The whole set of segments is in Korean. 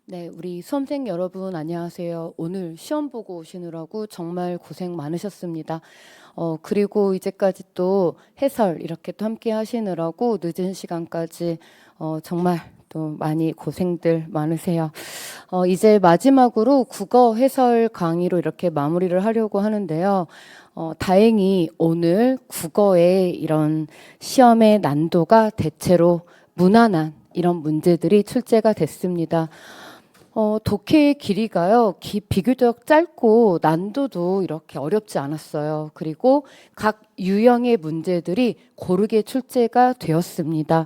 네, 우리 수험생 여러분 안녕하세요. 오늘 시험 보고 오시느라고 정말 고생 많으셨습니다. 그리고 이제까지 또 해설 이렇게 또 함께 하시느라고 늦은 시간까지 정말 또 많이 고생들 많으세요. 이제 마지막으로 국어 해설 강의로 이렇게 마무리를 하려고 하는데요. 다행히 오늘 국어의 이런 시험의 난도가 대체로 무난한 이런 문제들이 출제가 됐습니다. 독해의 길이가요, 비교적 짧고 난도도 이렇게 어렵지 않았어요. 그리고 각 유형의 문제들이 고르게 출제가 되었습니다.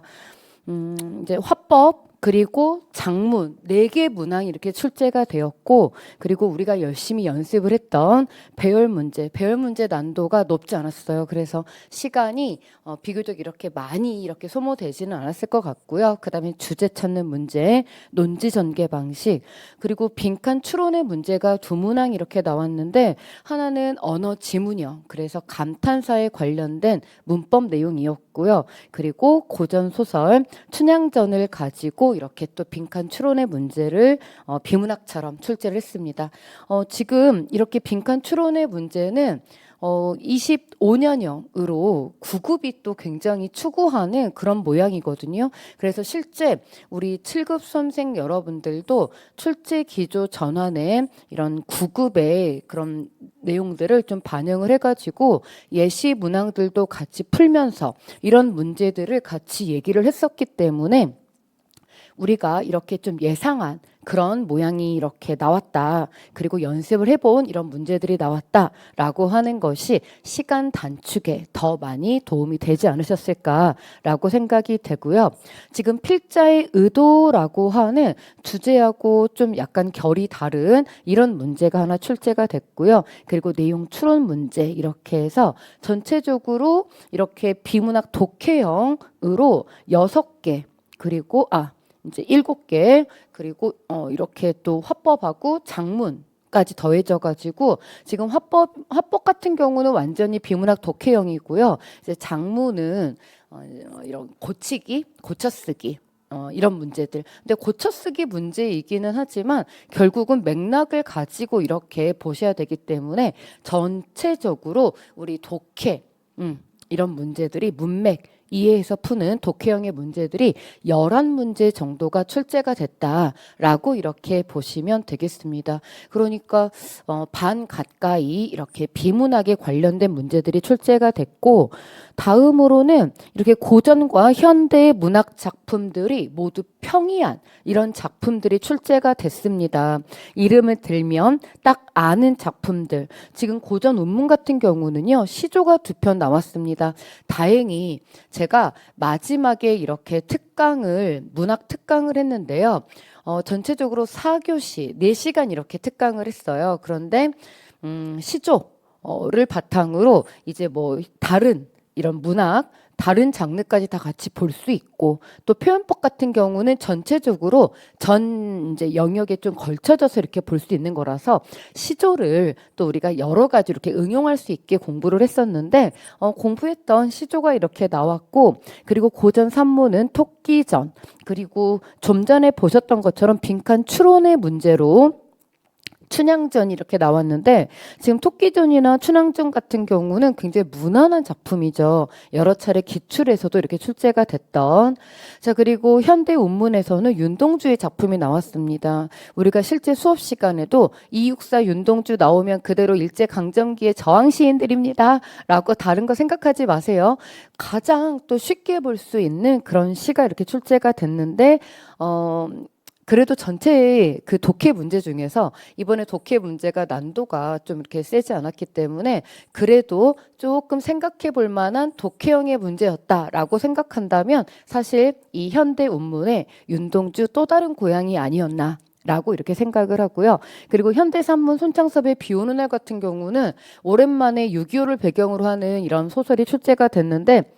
이제 화법, 그리고 작문, 4개 문항이 이렇게 출제가 되었고, 그리고 우리가 열심히 연습을 했던 배열 문제 난도가 높지 않았어요. 그래서 시간이 비교적 이렇게 많이 이렇게 소모되지는 않았을 것 같고요. 그 다음에 주제 찾는 문제, 논지 전개 방식, 그리고 빈칸 추론의 문제가 2문항 이렇게 나왔는데, 하나는 언어 지문형, 그래서 감탄사에 관련된 문법 내용이었고요. 그리고 고전 소설 춘향전을 가지고 이렇게 또 빈칸 추론의 문제를 비문학처럼 출제를 했습니다. 지금 이렇게 빈칸 추론의 문제는 25년형으로 9급이 또 굉장히 추구하는 그런 모양이거든요. 그래서 실제 우리 7급 수험생 여러분들도 출제 기조 전환에 이런 9급의 그런 내용들을 좀 반영을 해가지고 예시 문항들도 같이 풀면서 이런 문제들을 같이 얘기를 했었기 때문에 우리가 이렇게 좀 예상한 그런 모양이 이렇게 나왔다. 그리고 연습을 해본 이런 문제들이 나왔다라고 하는 것이 시간 단축에 더 많이 도움이 되지 않으셨을까라고 생각이 되고요. 지금 필자의 의도라고 하는 주제하고 좀 약간 결이 다른 이런 문제가 하나 출제가 됐고요. 그리고 내용 추론 문제 이렇게 해서 전체적으로 이렇게 비문학 독해형으로 6개 그리고 이제 7개 그리고 이렇게 또 화법하고 작문까지 더해져 가지고 지금 화법 같은 경우는 완전히 비문학 독해형이고요. 이제 작문은 이런 고쳐쓰기 이런 문제들. 근데 고쳐쓰기 문제이기는 하지만 결국은 맥락을 가지고 이렇게 보셔야 되기 때문에 전체적으로 우리 독해 이런 문제들이 문맥 이해해서 푸는 독해형의 문제들이 11문제 정도가 출제가 됐다라고 이렇게 보시면 되겠습니다. 그러니까 반 가까이 이렇게 비문학에 관련된 문제들이 출제가 됐고, 다음으로는 이렇게 고전과 현대의 문학 작품들이 모두 평이한 이런 작품들이 출제가 됐습니다. 이름을 들면 딱 아는 작품들. 지금 고전 운문 같은 경우는요, 시조가 2편 나왔습니다. 다행히 제가 마지막에 이렇게 문학 특강을 했는데요. 전체적으로 4교시, 4시간 이렇게 특강을 했어요. 그런데, 시조를 바탕으로 이제 뭐 다른 이런 문학, 다른 장르까지 다 같이 볼 수 있고, 또 표현법 같은 경우는 전체적으로 전 이제 영역에 좀 걸쳐져서 이렇게 볼 수 있는 거라서 시조를 또 우리가 여러 가지 이렇게 응용할 수 있게 공부를 했었는데, 공부했던 시조가 이렇게 나왔고, 그리고 고전 산문은 토끼전, 그리고 좀 전에 보셨던 것처럼 빈칸 추론의 문제로 춘향전 이렇게 나왔는데, 지금 토끼전이나 춘향전 같은 경우는 굉장히 무난한 작품이죠. 여러 차례 기출에서도 이렇게 출제가 됐던. 자, 그리고 현대 운문에서는 윤동주의 작품이 나왔습니다. 우리가 실제 수업 시간에도 264 윤동주 나오면 그대로 일제강점기의 저항 시인들입니다 라고 다른 거 생각하지 마세요. 가장 또 쉽게 볼 수 있는 그런 시가 이렇게 출제가 됐는데, 그래도 전체의 그 독해 문제 중에서 이번에 독해 문제가 난도가 좀 이렇게 세지 않았기 때문에 그래도 조금 생각해 볼 만한 독해형의 문제였다라고 생각한다면 사실 이 현대 운문의 윤동주 또 다른 고향이 아니었나 라고 이렇게 생각을 하고요. 그리고 현대산문 손창섭의 비 오는 날 같은 경우는 오랜만에 6.25를 배경으로 하는 이런 소설이 출제가 됐는데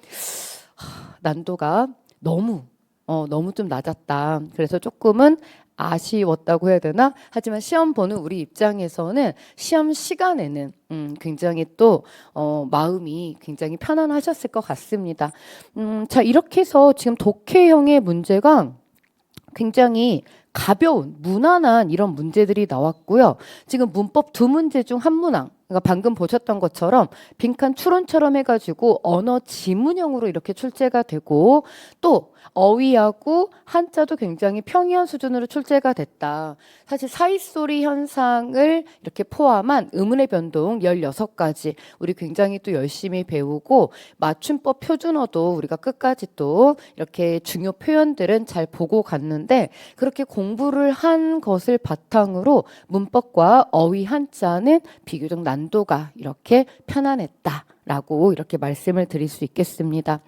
난도가 너무 좀 낮았다. 그래서 조금은 아쉬웠다고 해야 되나? 하지만 시험 보는 우리 입장에서는 시험 시간에는 굉장히 또 마음이 굉장히 편안하셨을 것 같습니다. 자, 이렇게 해서 지금 독해형의 문제가 굉장히 가벼운 무난한 이런 문제들이 나왔고요. 지금 문법 두 문제 중 한 문항, 그러니까 방금 보셨던 것처럼 빈칸 추론처럼 해가지고 언어 지문형으로 이렇게 출제가 되고, 또 어휘하고 한자도 굉장히 평이한 수준으로 출제가 됐다. 사실 사이소리 현상을 이렇게 포함한 의문의 변동 16가지 우리 굉장히 또 열심히 배우고, 맞춤법 표준어도 우리가 끝까지 또 이렇게 중요 표현들은 잘 보고 갔는데, 그렇게 공부를 한 것을 바탕으로 문법과 어휘 한자는 비교적 난도가 이렇게 편안했다 라고 이렇게 말씀을 드릴 수 있겠습니다.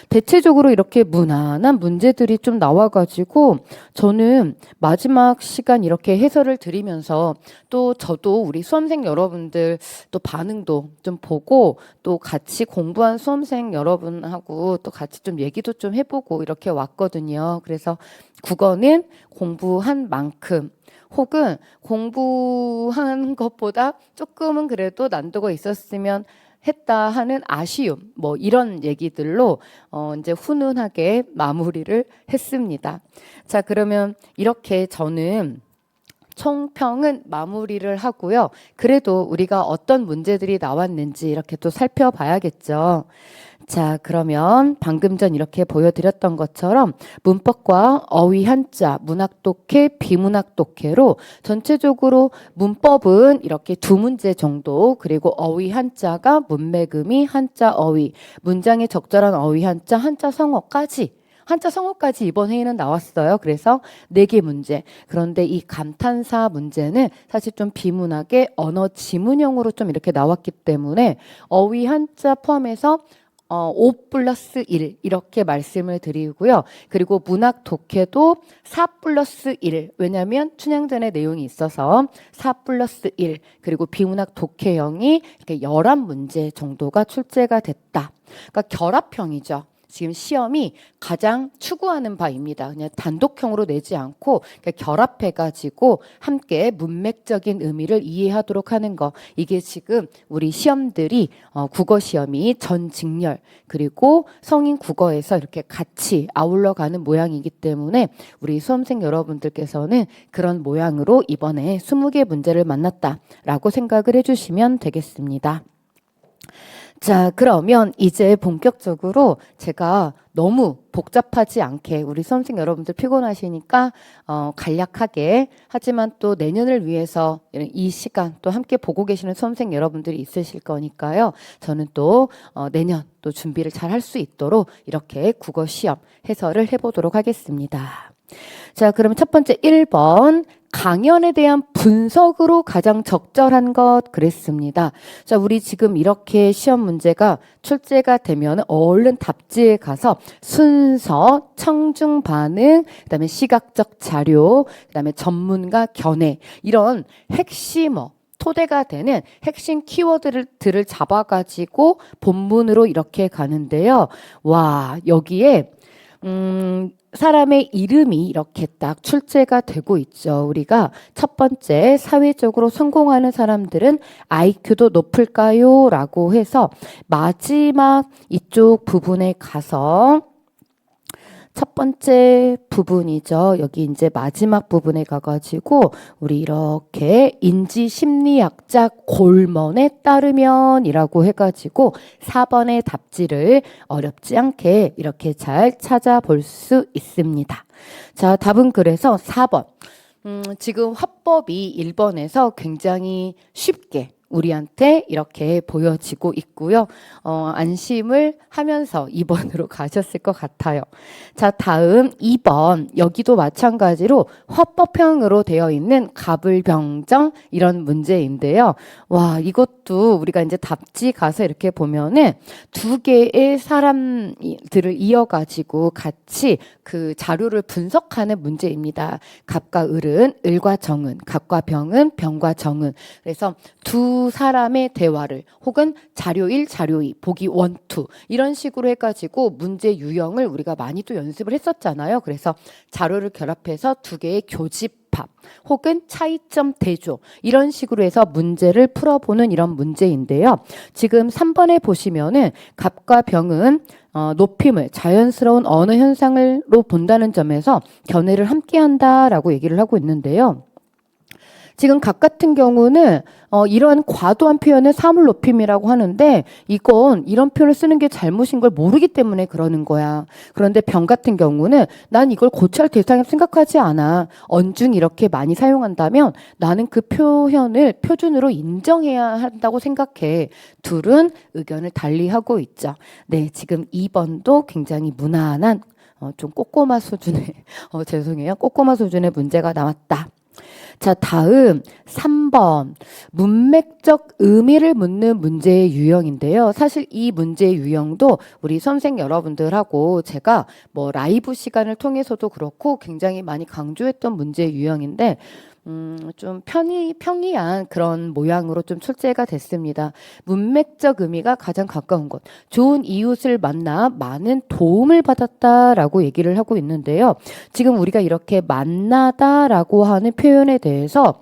대체적으로 이렇게 무난한 문제들이 좀 나와가지고 저는 마지막 시간 이렇게 해설을 드리면서 또 저도 우리 수험생 여러분들 또 반응도 좀 보고, 또 같이 공부한 수험생 여러분하고 또 같이 좀 얘기도 좀 해보고 이렇게 왔거든요. 그래서 국어는 공부한 만큼, 혹은 공부한 것보다 조금은 그래도 난도가 있었으면 했다 하는 아쉬움, 뭐 이런 얘기들로 이제 훈훈하게 마무리를 했습니다. 자, 그러면 이렇게 저는 총평은 마무리를 하고요. 그래도 우리가 어떤 문제들이 나왔는지 이렇게 또 살펴봐야겠죠. 자, 그러면 방금 전 이렇게 보여드렸던 것처럼 문법과 어휘 한자, 문학 독해, 비문학 독해로 전체적으로 문법은 이렇게 두 문제 정도, 그리고 어휘 한자가 문맥음이 한자 어휘, 문장의 적절한 어휘 한자, 한자 성어까지 이번 회의는 나왔어요. 그래서 4개 문제. 그런데 이 감탄사 문제는 사실 좀 비문학의 언어 지문형으로 좀 이렇게 나왔기 때문에 어휘 한자 포함해서 5+1 이렇게 말씀을 드리고요. 그리고 문학 독해도 4+1, 왜냐하면 춘향전의 내용이 있어서 4+1, 그리고 비문학 독해형이 이렇게 11문제 정도가 출제가 됐다. 그러니까 결합형이죠. 지금 시험이 가장 추구하는 바입니다. 그냥 단독형으로 내지 않고 결합해가지고 함께 문맥적인 의미를 이해하도록 하는 거. 이게 지금 우리 시험들이 국어 시험이 전직렬 그리고 성인 국어에서 이렇게 같이 아울러 가는 모양이기 때문에 우리 수험생 여러분들께서는 그런 모양으로 이번에 20개 문제를 만났다라고 생각을 해주시면 되겠습니다. 자, 그러면 이제 본격적으로 제가 너무 복잡하지 않게, 우리 수험생 여러분들 피곤하시니까 간략하게, 하지만 또 내년을 위해서 이 시간 또 함께 보고 계시는 수험생 여러분들이 있으실 거니까요. 저는 또 내년 또 준비를 잘 할 수 있도록 이렇게 국어 시험 해설을 해보도록 하겠습니다. 자, 그러면 첫 번째 1번. 강연에 대한 분석으로 가장 적절한 것 그랬습니다. 자, 우리 지금 이렇게 시험 문제가 출제가 되면 얼른 답지에 가서 순서, 청중 반응, 그다음에 시각적 자료, 그다음에 전문가 견해, 이런 핵심어 토대가 되는 핵심 키워드들을 잡아가지고 본문으로 이렇게 가는데요. 와, 여기에 사람의 이름이 이렇게 딱 출제가 되고 있죠. 우리가 첫 번째, 사회적으로 성공하는 사람들은 IQ도 높을까요? 라고 해서 마지막 이쪽 부분에 가서 첫 번째 부분이죠. 여기 이제 마지막 부분에 가가지고 우리 이렇게 인지심리학자 골먼에 따르면이라고 해가지고 4번의 답지를 어렵지 않게 이렇게 잘 찾아볼 수 있습니다. 자, 답은 그래서 4번. 지금 화법이 1번에서 굉장히 쉽게 우리한테 이렇게 보여지고 있고요. 안심을 하면서 2번으로 가셨을 것 같아요. 자, 다음 2번. 여기도 마찬가지로 화법형으로 되어 있는 갑을병정 이런 문제인데요. 와, 이것도 우리가 이제 답지 가서 이렇게 보면은 2개의 사람들을 이어가지고 같이 그 자료를 분석하는 문제입니다. 갑과 을은 을과 정은, 갑과 병은 병과 정은. 그래서 두 사람의 대화를, 혹은 자료 1, 자료 2, 보기 1, 2 이런 식으로 해가지고 문제 유형을 우리가 많이 또 연습을 했었잖아요. 그래서 자료를 결합해서 2개의 교집합 혹은 차이점 대조 이런 식으로 해서 문제를 풀어보는 이런 문제인데요. 지금 3번에 보시면은 갑과 병은 높임을 자연스러운 언어 현상으로 본다는 점에서 견해를 함께한다라고 얘기를 하고 있는데요. 지금 각 같은 경우는 이러한 과도한 표현을 사물 높임이라고 하는데 이건 이런 표현을 쓰는 게 잘못인 걸 모르기 때문에 그러는 거야. 그런데 병 같은 경우는 난 이걸 고찰 대상에 생각하지 않아. 언중 이렇게 많이 사용한다면 나는 그 표현을 표준으로 인정해야 한다고 생각해. 둘은 의견을 달리하고 있죠. 네, 지금 2번도 굉장히 무난한 좀 꼬꼬마 수준의 죄송해요. 꼬꼬마 수준의 문제가 나왔다. 자, 다음 3번 문맥적 의미를 묻는 문제의 유형인데요. 사실 이 문제의 유형도 우리 선생 여러분들하고 제가 뭐 라이브 시간을 통해서도 그렇고 굉장히 많이 강조했던 문제의 유형인데 좀 평이한 그런 모양으로 좀 출제가 됐습니다. 문맥적 의미가 가장 가까운 것. 좋은 이웃을 만나 많은 도움을 받았다라고 얘기를 하고 있는데요. 지금 우리가 이렇게 만나다라고 하는 표현에 대해서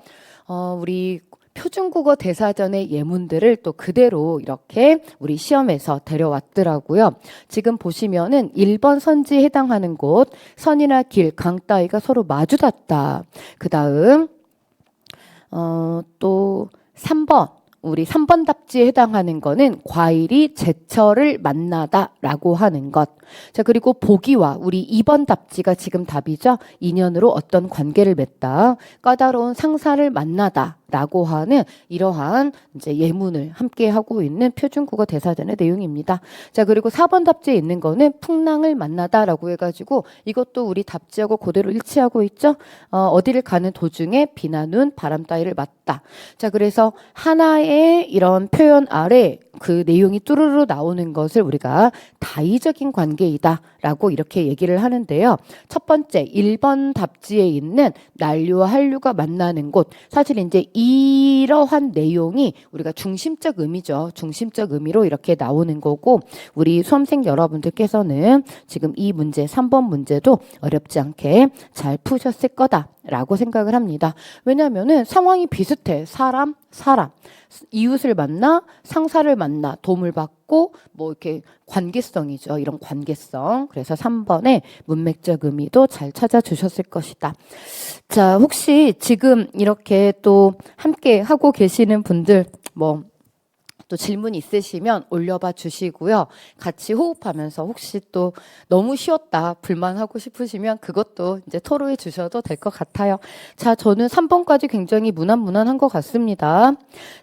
우리 표준국어 대사전의 예문들을 또 그대로 이렇게 우리 시험에서 데려왔더라고요. 지금 보시면은 1번 선지에 해당하는 곳, 선이나 길, 강 따위가 서로 마주닿다. 그 다음 또 3번 우리 3번 답지에 해당하는 거는 과일이 제철을 만나다라고 하는 것. 자, 그리고 보기와 우리 2번 답지가 지금 답이죠. 인연으로 어떤 관계를 맺다. 까다로운 상사를 만나다라고 하는 이러한 이제 예문을 함께 하고 있는 표준국어 대사전의 내용입니다. 자, 그리고 4번 답지에 있는 거는 풍랑을 만나다라고 해가지고 이것도 우리 답지하고 그대로 일치하고 있죠. 어디를 가는 도중에 비나 눈, 바람 따위를 맞다. 자, 그래서 하나의 이런 표현 아래 그 내용이 뚜루루 나오는 것을 우리가 다의적인 관계이다라고 이렇게 얘기를 하는데요. 첫 번째 1번 답지에 있는 난류와 한류가 만나는 곳. 사실 이제 이러한 내용이 우리가 중심적 의미죠. 중심적 의미로 이렇게 나오는 거고 우리 수험생 여러분들께서는 지금 이 문제 3번 문제도 어렵지 않게 잘 푸셨을 거다라고 생각을 합니다. 왜냐하면은 상황이 비슷해. 사람 이웃을 만나 상사를 만나 도움을 받고 뭐 이렇게 관계성이죠. 이런 관계성. 그래서 3번의 문맥적 의미도 잘 찾아주셨을 것이다. 자, 혹시 지금 이렇게 또 함께 하고 계시는 분들 또 질문 있으시면 올려봐 주시고요. 같이 호흡하면서 혹시 또 너무 쉬웠다 불만하고 싶으시면 그것도 이제 토로해 주셔도 될 것 같아요. 자, 저는 3번까지 굉장히 무난한 것 같습니다.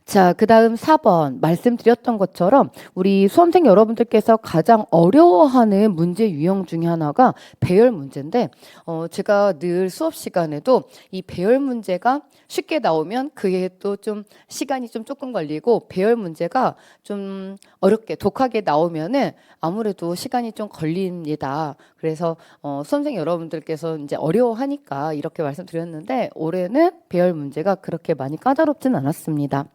자, 그 다음 4번 말씀드렸던 것처럼 우리 수험생 여러분들께서 가장 어려워하는 문제 유형 중에 하나가 배열 문제인데 제가 늘 수업 시간에도 이 배열 문제가 쉽게 나오면 그게 또 좀 시간이 좀 조금 걸리고 배열 문제가 좀 어렵게 독하게 나오면은 아무래도 시간이 좀 걸립니다. 그래서 수험생 여러분들께서 이제 어려워하니까 이렇게 말씀드렸는데 올해는 배열 문제가 그렇게 많이 까다롭진 않았습니다.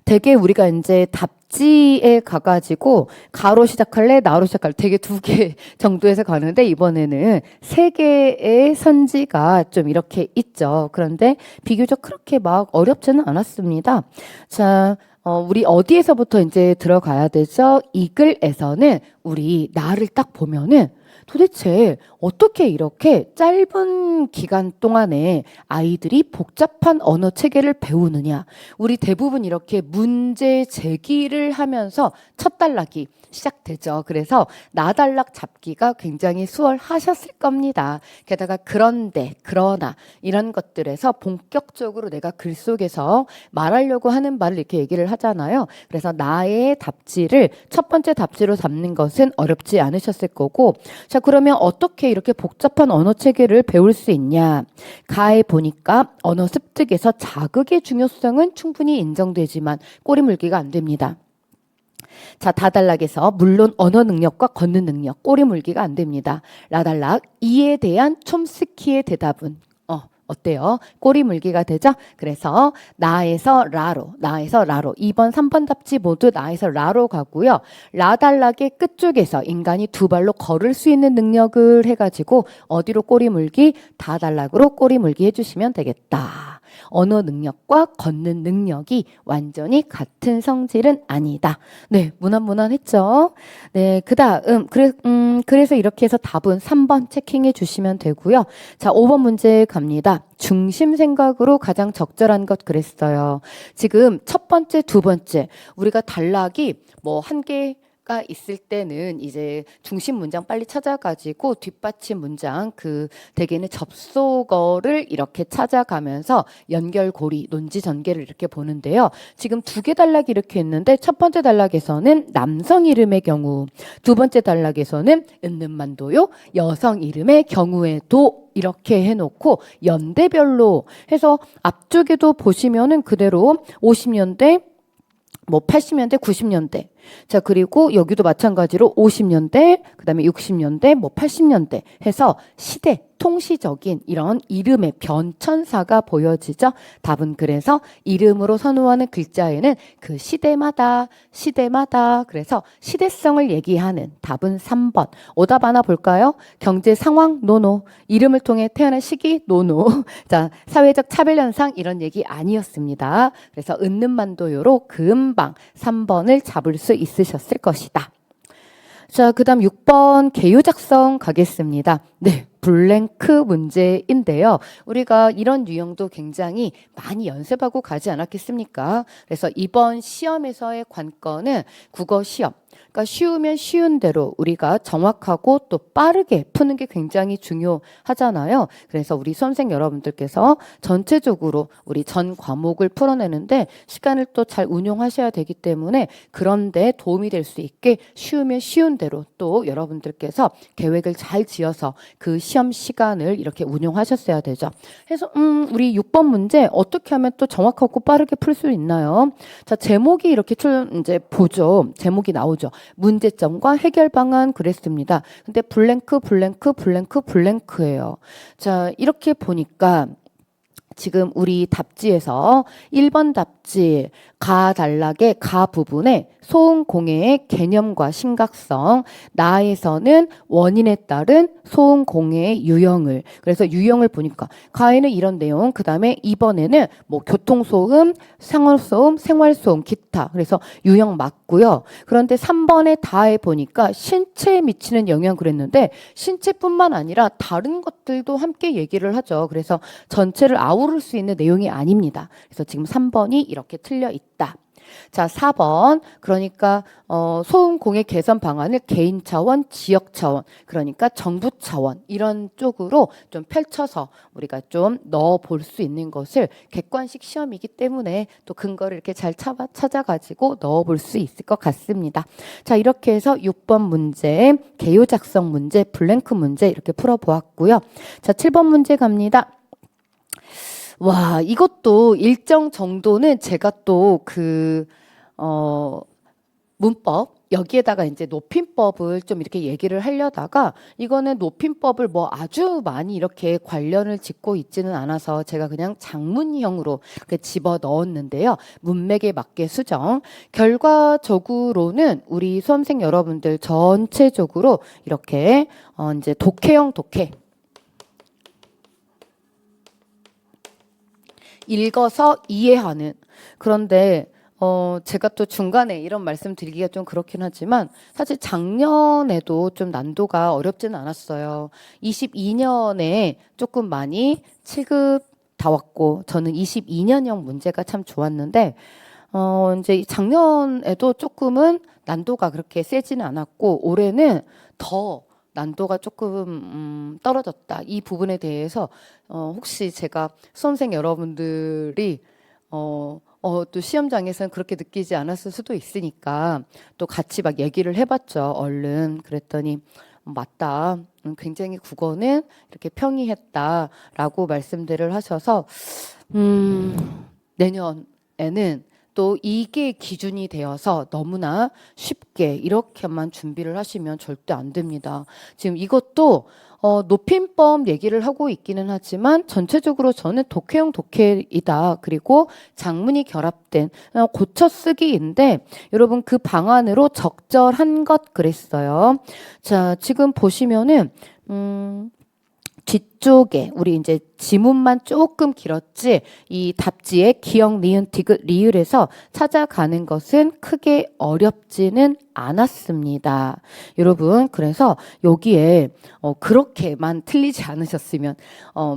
되게 우리가 이제 답지에 가가지고 가로 시작할래 나로 시작할래 되게 2개 정도에서 가는데 이번에는 3개의 선지가 좀 이렇게 있죠. 그런데 비교적 그렇게 막 어렵지는 않았습니다. 자, 우리 어디에서부터 이제 들어가야 되죠? 이 글에서는 우리 나를 딱 보면은 도대체 어떻게 이렇게 짧은 기간 동안에 아이들이 복잡한 언어 체계를 배우느냐. 우리 대부분 이렇게 문제 제기를 하면서 첫 단락이 시작되죠. 그래서 나단락 잡기가 굉장히 수월하셨을 겁니다. 게다가 그런데, 그러나 이런 것들에서 본격적으로 내가 글 속에서 말하려고 하는 말을 이렇게 얘기를 하잖아요. 그래서 나의 답지를 첫 번째 답지로 잡는 것은 어렵지 않으셨을 거고 자, 그러면 어떻게 이렇게 복잡한 언어 체계를 배울 수 있냐? 가에 보니까 언어 습득에서 자극의 중요성은 충분히 인정되지만 꼬리 물기가 안 됩니다. 자, 다단락에서 물론 언어 능력과 걷는 능력, 꼬리 물기가 안 됩니다. 라단락, 이에 대한 촘스키의 대답은 어때요? 꼬리 물기가 되죠? 그래서 나에서 라로 2번, 3번 답지 모두 나에서 라로 가고요. 라단락의 끝쪽에서 인간이 2발로 걸을 수 있는 능력을 해가지고 어디로 꼬리 물기? 다단락으로 꼬리 물기 해주시면 되겠다. 언어 능력과 걷는 능력이 완전히 같은 성질은 아니다. 네, 무난무난했죠? 네, 그래서 이렇게 해서 답은 3번 체킹해 주시면 되고요. 자, 5번 문제 갑니다. 중심 생각으로 가장 적절한 것 그랬어요. 지금 첫 번째, 두 번째 우리가 단락이 뭐 한 개가 있을 때는 이제 중심 문장 빨리 찾아가지고 뒷받침 문장 그 대개는 접속어를 이렇게 찾아가면서 연결고리, 논지 전개를 이렇게 보는데요. 지금 두 개 단락이 이렇게 있는데 첫 번째 단락에서는 남성 이름의 경우, 두 번째 단락에서는 은는만도요 여성 이름의 경우에도 이렇게 해놓고 연대별로 해서 앞쪽에도 보시면은 그대로 50년대 뭐 80년대, 90년대. 자, 그리고 여기도 마찬가지로 50년대, 그다음에 60년대, 뭐 80년대 해서 시대, 통시적인 이런 이름의 변천사가 보여지죠. 답은 그래서 이름으로 선호하는 글자에는 그 시대마다 그래서 시대성을 얘기하는 답은 3번. 오답 하나 볼까요? 경제 상황 노노. 이름을 통해 태어난 시기 노노. 자, 사회적 차별 현상 이런 얘기 아니었습니다. 그래서 은는만도요로 금방 3번을 잡을 수 있으셨을 것이다. 자, 그다음 6번 개요 작성 가겠습니다. 네, 블랭크 문제인데요. 우리가 이런 유형도 굉장히 많이 연습하고 가지 않았겠습니까? 그래서 이번 시험에서의 관건은 국어 시험. 그러니까 쉬우면 쉬운 대로 우리가 정확하고 또 빠르게 푸는 게 굉장히 중요하잖아요. 그래서 우리 수험생 여러분들께서 전체적으로 우리 전 과목을 풀어내는데 시간을 또 잘 운용하셔야 되기 때문에 그런데 도움이 될 수 있게 쉬우면 쉬운 대로 또 여러분들께서 계획을 잘 지어서 그 시험 시간을 이렇게 운용하셨어야 되죠. 그래서 우리 6번 문제 어떻게 하면 또 정확하고 빠르게 풀 수 있나요? 자, 제목이 이렇게 이제 보죠. 제목이 나오죠. 문제점과 해결 방안 그랬습니다. 근데 블랭크예요. 자, 이렇게 보니까 지금 우리 답지에서 1번 답지 가 단락의 가 부분에 소음공해의 개념과 심각성, 나에서는 원인에 따른 소음공해의 유형을, 그래서 유형을 보니까 가에는 이런 내용, 그 다음에 2번에는 뭐 교통소음, 생활소음, 생활소음, 기타, 그래서 유형 맞고요. 그런데 3번에 다에 보니까 신체에 미치는 영향 그랬는데 신체뿐만 아니라 다른 것들도 함께 얘기를 하죠. 그래서 전체를 아우를 수 있는 내용이 아닙니다. 그래서 지금 3번이 이렇게 틀려 있다. 자, 4번. 그러니까 소음 공해 개선 방안을 개인 차원, 지역 차원, 그러니까 정부 차원 이런 쪽으로 좀 펼쳐서 우리가 좀 넣어 볼 수 있는 것을 객관식 시험이기 때문에 또 근거를 이렇게 잘 찾아가지고 넣어 볼 수 있을 것 같습니다. 자, 이렇게 해서 6번 문제, 개요 작성 문제, 블랭크 문제 이렇게 풀어 보았고요. 자, 7번 문제 갑니다. 와, 이것도 일정 정도는 제가 또 문법, 여기에다가 이제 높임법을 좀 이렇게 얘기를 하려다가 이거는 높임법을 뭐 아주 많이 이렇게 관련을 짓고 있지는 않아서 제가 그냥 장문형으로 이렇게 집어 넣었는데요. 문맥에 맞게 수정. 결과적으로는 우리 수험생 여러분들 전체적으로 이렇게 이제 독해형 독해. 읽어서 이해하는. 그런데 제가 또 중간에 이런 말씀 드리기가 좀 그렇긴 하지만 사실 작년에도 좀 난도가 어렵지는 않았어요. 22년에 조금 많이 7급 다 왔고 저는 22년형 문제가 참 좋았는데 이제 작년에도 조금은 난도가 그렇게 세지는 않았고 올해는 더 난도가 조금 떨어졌다. 이 부분에 대해서 혹시 제가 수험생 여러분들이 또 시험장에서는 그렇게 느끼지 않았을 수도 있으니까 또 같이 막 얘기를 해봤죠. 얼른 그랬더니 맞다. 굉장히 국어는 이렇게 평이했다라고 말씀들을 하셔서 내년에는 또 이게 기준이 되어서 너무나 쉽게 이렇게만 준비를 하시면 절대 안 됩니다. 지금 이것도 높임법 얘기를 하고 있기는 하지만 전체적으로 저는 독해형 독해이다. 그리고 장문이 결합된 고쳐쓰기인데 여러분 그 방안으로 적절한 것 그랬어요. 자, 지금 보시면은 안쪽에 우리 이제 지문만 조금 길었지 이 답지에 기역, 니은, 디귿, 리을에서 찾아가는 것은 크게 어렵지는 않았습니다. 여러분 그래서 여기에 그렇게만 틀리지 않으셨으면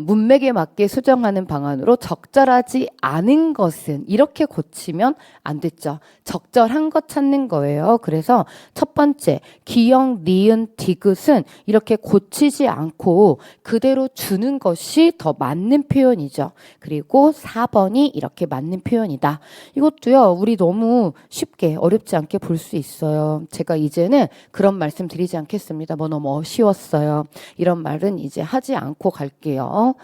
문맥에 맞게 수정하는 방안으로 적절하지 않은 것은 이렇게 고치면 안 됐죠. 적절한 것 찾는 거예요. 그래서 첫 번째 기역, 니은, 디귿은 이렇게 고치지 않고 그대로 주는 것이 더 맞는 표현이죠. 그리고 4번이 이렇게 맞는 표현이다. 이것도요. 우리 너무 쉽게 어렵지 않게 볼 수 있어요. 제가 이제는 그런 말씀 드리지 않겠습니다. 뭐 너무 어쉬웠어요. 이런 말은 이제 하지 않고 갈게요.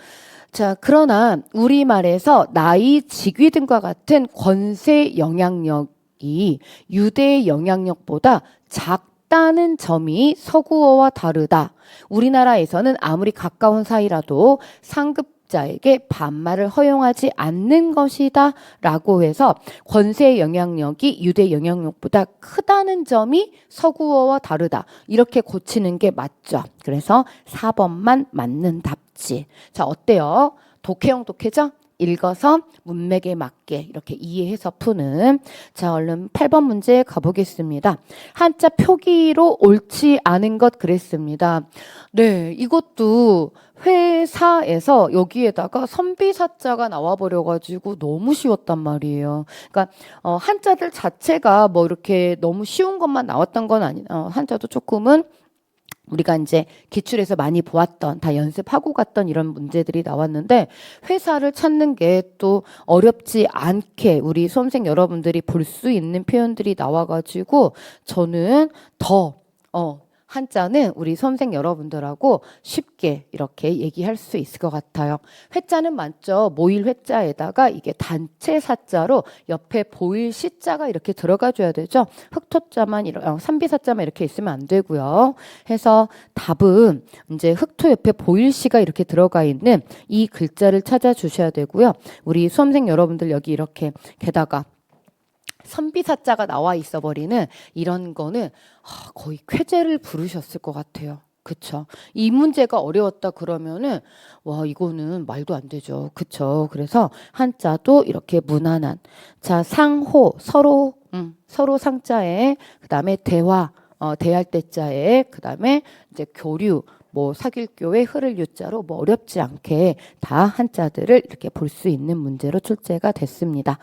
자, 그러나 우리말에서 나이, 직위 등과 같은 권세 영향력이 유대의 영향력보다 작다는 점이 서구어와 다르다. 우리나라에서는 아무리 가까운 사이라도 상급자에게 반말을 허용하지 않는 것이다 라고 해서 권세의 영향력이 유대 영향력보다 크다는 점이 서구어와 다르다. 이렇게 고치는 게 맞죠. 그래서 4번만 맞는 답지. 자, 어때요? 독해형 독해죠? 읽어서 문맥에 맞게 이렇게 이해해서 푸는. 자, 얼른 8번 문제 가보겠습니다. 한자 표기로 옳지 않은 것 그랬습니다. 네, 이것도 회사에서 여기에다가 선비사자가 나와버려가지고 너무 쉬웠단 말이에요. 그러니까 한자들 자체가 뭐 이렇게 너무 쉬운 것만 나왔던 건 아니, 한자도 조금은 우리가 이제 기출에서 많이 보았던 다 연습하고 갔던 이런 문제들이 나왔는데 회사를 찾는 게 또 어렵지 않게 우리 수험생 여러분들이 볼 수 있는 표현들이 나와가지고 저는 더 한자는 우리 수험생 여러분들하고 쉽게 이렇게 얘기할 수 있을 것 같아요. 회자는 맞죠. 모일 회자에다가 이게 단체 사자로 옆에 보일 시자가 이렇게 들어가 줘야 되죠. 흑토자만 산비사자만 이렇게 있으면 안 되고요. 해서 답은 이제 흑토 옆에 보일 시가 이렇게 들어가 있는 이 글자를 찾아 주셔야 되고요. 우리 수험생 여러분들 여기 이렇게 게다가 선비사자가 나와 있어 버리는 이런 거는 거의 쾌재를 부르셨을 것 같아요. 그쵸? 이 문제가 어려웠다 그러면은 와 이거는 말도 안 되죠. 그쵸? 그래서 한자도 이렇게 무난한 자 상호 서로 상자에 그다음에 대화 대할 때자에 그다음에 이제 교류 뭐 사길교의 흐를 유자로 뭐 어렵지 않게 다 한자들을 이렇게 볼 수 있는 문제로 출제가 됐습니다.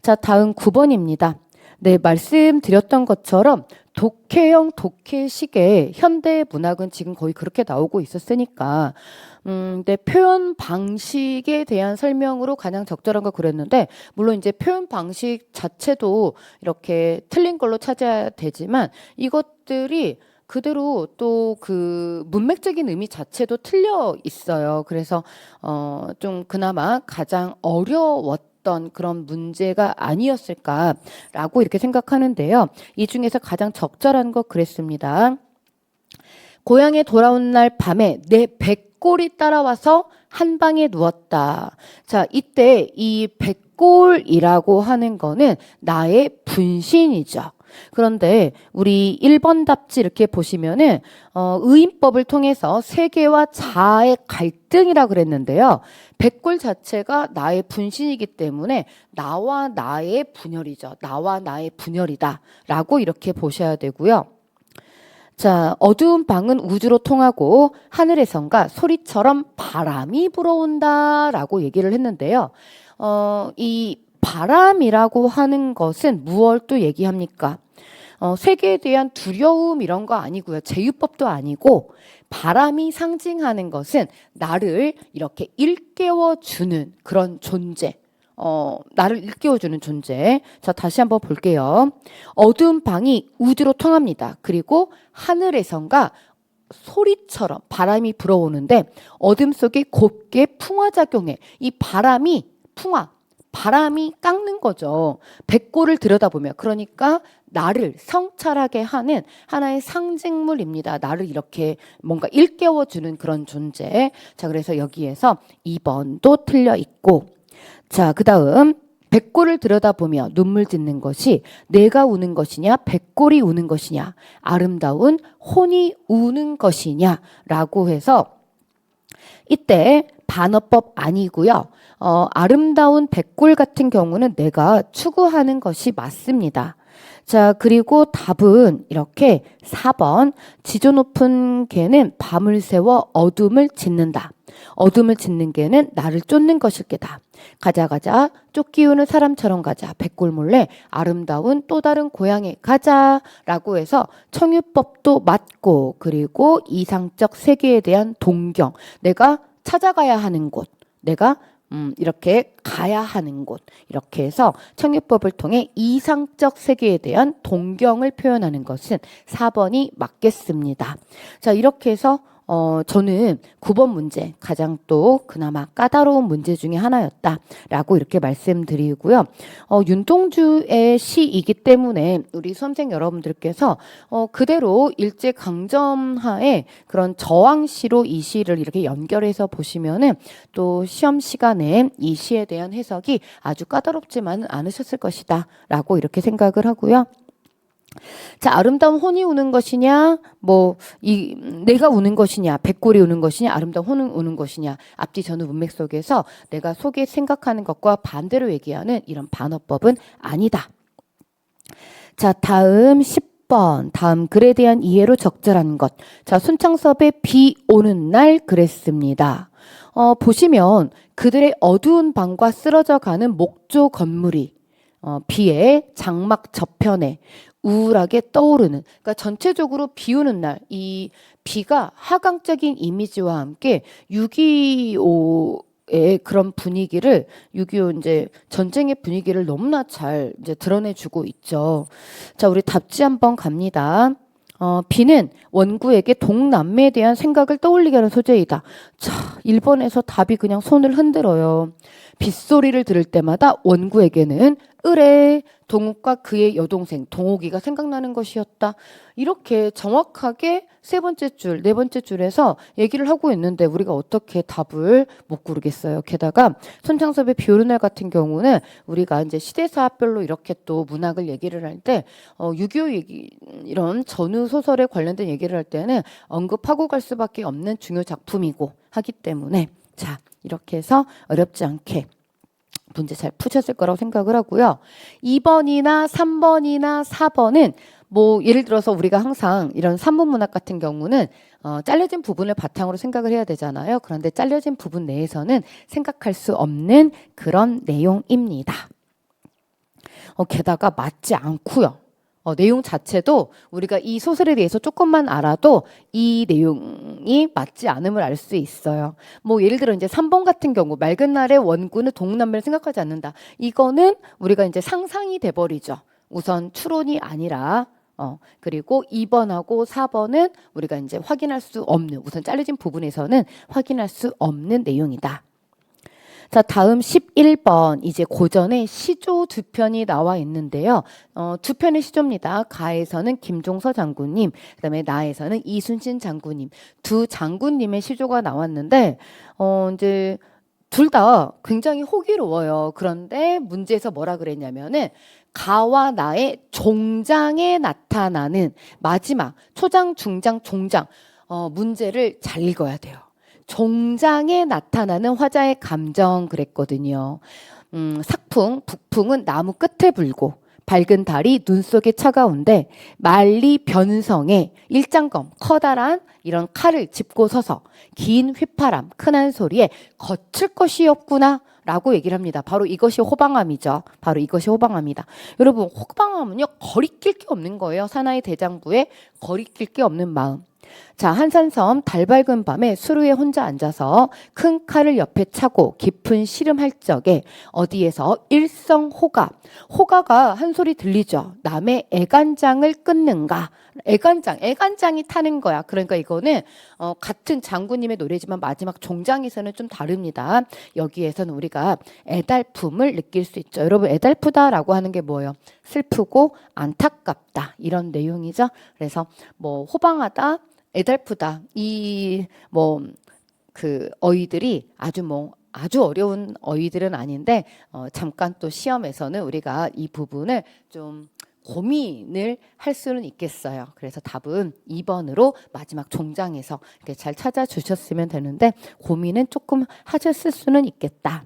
자, 다음 9번입니다. 네, 말씀드렸던 것처럼 독해형 독해식의 현대 문학은 지금 거의 그렇게 나오고 있었으니까 근데 표현 방식에 대한 설명으로 가장 적절한 거 그랬는데 물론 이제 표현 방식 자체도 이렇게 틀린 걸로 찾아야 되지만 이것들이 그대로 또 그 문맥적인 의미 자체도 틀려 있어요. 그래서 좀 그나마 가장 어려웠던 그런 문제가 아니었을까라고 이렇게 생각하는데요. 이 중에서 가장 적절한 것 그랬습니다. 고향에 돌아온 날 밤에 내 백골이 따라와서 한 방에 누웠다. 자, 이때 이 백골이라고 하는 거는 나의 분신이죠. 그런데 우리 1번 답지 이렇게 보시면은 의인법을 통해서 세계와 자아의 갈등이라 그랬는데요. 백골 자체가 나의 분신이기 때문에 나와 나의 분열이죠. 나와 나의 분열이다라고 이렇게 보셔야 되고요. 자, 어두운 방은 우주로 통하고 하늘에선가 소리처럼 바람이 불어온다라고 얘기를 했는데요. 이 바람이라고 하는 것은 무엇을 또 얘기합니까? 세계에 대한 두려움 이런 거 아니고요. 제휴법도 아니고 바람이 상징하는 것은 나를 이렇게 일깨워주는 그런 존재. 나를 일깨워주는 존재. 자, 다시 한번 볼게요. 어두운 방이 우주로 통합니다. 그리고 하늘에선가 소리처럼 바람이 불어오는데 어둠 속에 곱게 풍화작용해. 이 바람이 바람이 깎는 거죠. 백골을 들여다보면 그러니까 나를 성찰하게 하는 하나의 상징물입니다. 나를 이렇게 뭔가 일깨워주는 그런 존재. 자, 그래서 여기에서 2번도 틀려 있고 자, 그 다음 백골을 들여다보며 눈물 짓는 것이 내가 우는 것이냐 백골이 우는 것이냐 아름다운 혼이 우는 것이냐 라고 해서 이때 반어법 아니고요. 아름다운 백골 같은 경우는 내가 추구하는 것이 맞습니다. 자, 그리고 답은 이렇게 4번. 지조 높은 개는 밤을 새워 어둠을 짓는다. 어둠을 짓는 개는 나를 쫓는 것일 게다. 가자 가자 쫓기우는 사람처럼 가자. 백골 몰래 아름다운 또 다른 고향에 가자 라고 해서 청유법도 맞고, 그리고 이상적 세계에 대한 동경, 내가 찾아가야 하는 곳, 내가 이렇게 가야 하는 곳, 이렇게 해서 청유법을 통해 이상적 세계에 대한 동경을 표현하는 것은 4번이 맞겠습니다. 자, 이렇게 해서 저는 9번 문제 가장 또 그나마 까다로운 문제 중에 하나였다라고 이렇게 말씀드리고요. 윤동주의 시이기 때문에 우리 수험생 여러분들께서 그대로 일제 강점하에 그런 저항시로 이 시를 이렇게 연결해서 보시면은 또 시험 시간에 이 시에 대한 해석이 아주 까다롭지만은 않으셨을 것이다라고 이렇게 생각을 하고요. 자, 아름다운 혼이 우는 것이냐, 내가 우는 것이냐, 백골이 우는 것이냐, 아름다운 혼은 우는 것이냐, 앞뒤 전후 문맥 속에서 내가 속에 생각하는 것과 반대로 얘기하는 이런 반어법은 아니다. 자, 다음 10번. 다음 글에 대한 이해로 적절한 것. 자, 순창섭의 비 오는 날 그랬습니다. 보시면 그들의 어두운 방과 쓰러져 가는 목조 건물이 비의 장막 저편에 우울하게 떠오르는, 그러니까 전체적으로 비 오는 날, 이 비가 하강적인 이미지와 함께 6.25의 그런 분위기를, 6.25 이제 전쟁의 분위기를 너무나 잘 이제 드러내주고 있죠. 자, 우리 답지 한번 갑니다. 비는 원구에게 동남매에 대한 생각을 떠올리게 하는 소재이다. 자, 1번에서 답이 그냥 손을 흔들어요. 빗소리를 들을 때마다 원구에게는 을의 동욱과 그의 여동생 동옥이가 생각나는 것이었다. 이렇게 정확하게 세 번째 줄, 네 번째 줄에서 얘기를 하고 있는데 우리가 어떻게 답을 못 고르겠어요. 게다가 손창섭의 비 오는 날 같은 경우는 우리가 이제 시대사별로 이렇게 또 문학을 얘기를 할 때 6.25 얘기, 이런 전후 소설에 관련된 얘기를 할 때는 언급하고 갈 수밖에 없는 중요 작품이고 하기 때문에, 자, 이렇게 해서 어렵지 않게 문제 잘 푸셨을 거라고 생각을 하고요. 2번이나 3번이나 4번은 예를 들어서 우리가 항상 이런 산문문학 같은 경우는 잘려진 부분을 바탕으로 생각을 해야 되잖아요. 그런데 잘려진 부분 내에서는 생각할 수 없는 그런 내용입니다. 게다가 맞지 않고요. 내용 자체도 우리가 이 소설에 대해서 조금만 알아도 이 내용이 맞지 않음을 알 수 있어요. 예를 들어 이제 3번 같은 경우 맑은 날의 원군은 동남매를 생각하지 않는다. 이거는 우리가 이제 상상이 돼버리죠. 우선 추론이 아니라 그리고 2번하고 4번은 우리가 이제 확인할 수 없는, 우선 잘려진 부분에서는 확인할 수 없는 내용이다. 자, 다음 11번. 이제 고전에 시조 두 편이 나와 있는데요. 두 편의 시조입니다. 가에서는 김종서 장군님, 그다음에 나에서는 이순신 장군님, 두 장군님의 시조가 나왔는데 이제 둘 다 굉장히 호기로워요. 그런데 문제에서 뭐라 그랬냐면은 가와 나의 종장에 나타나는 마지막 초장, 중장, 종장 문제를 잘 읽어야 돼요. 종장에 나타나는 화자의 감정 그랬거든요. sak풍, 북풍은 나무 끝에 불고 밝은 달이 눈 속에 차가운데 만리 변성에 일장검, 커다란 이런 칼을 짚고 서서 긴 휘파람, 큰 한 소리에 거칠 것이 없구나 라고 얘기를 합니다. 바로 이것이 호방함이죠. 바로 이것이 호방함이다. 여러분, 호방함은요, 거리낄 게 없는 거예요. 사나이 대장부에 거리낄 게 없는 마음. 자, 한산섬 달 밝은 밤에 수루에 혼자 앉아서 큰 칼을 옆에 차고 깊은 시름할 적에 어디에서 일성호가, 호가가 한 소리 들리죠. 남의 애간장을 끊는가. 애간장이 타는 거야. 그러니까 이거는 같은 장군님의 노래지만 마지막 종장에서는 좀 다릅니다. 여기에서는 우리가 애달픔을 느낄 수 있죠. 여러분, 애달프다라고 하는 게 뭐예요? 슬프고 안타깝다, 이런 내용이죠. 그래서 호방하다, 애달프다, 이 그 어휘들이 아주 어려운 어휘들은 아닌데 잠깐 또 시험에서는 우리가 이 부분을 좀 고민을 할 수는 있겠어요. 그래서 답은 2번으로 마지막 종장에서 이렇게 잘 찾아주셨으면 되는데 고민은 조금 하셨을 수는 있겠다.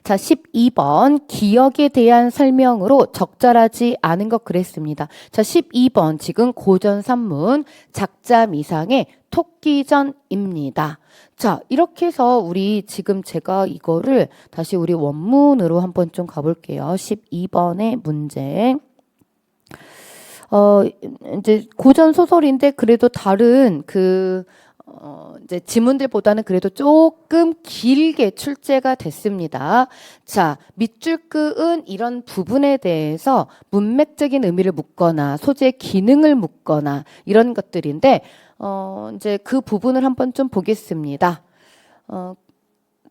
자, 12번 기억에 대한 설명으로 적절하지 않은 것 그랬습니다. 자, 12번 지금 고전 산문 작자 미상의 토끼전입니다. 자, 이렇게 해서 우리 지금 제가 이거를 다시 우리 원문으로 한번 좀 가볼게요. 12번의 문제. 이제 고전 소설인데 그래도 다른 이제 지문들보다는 그래도 조금 길게 출제가 됐습니다. 자, 밑줄 그은 이런 부분에 대해서 문맥적인 의미를 묻거나 소재의 기능을 묻거나 이런 것들인데, 이제 그 부분을 한번 좀 보겠습니다.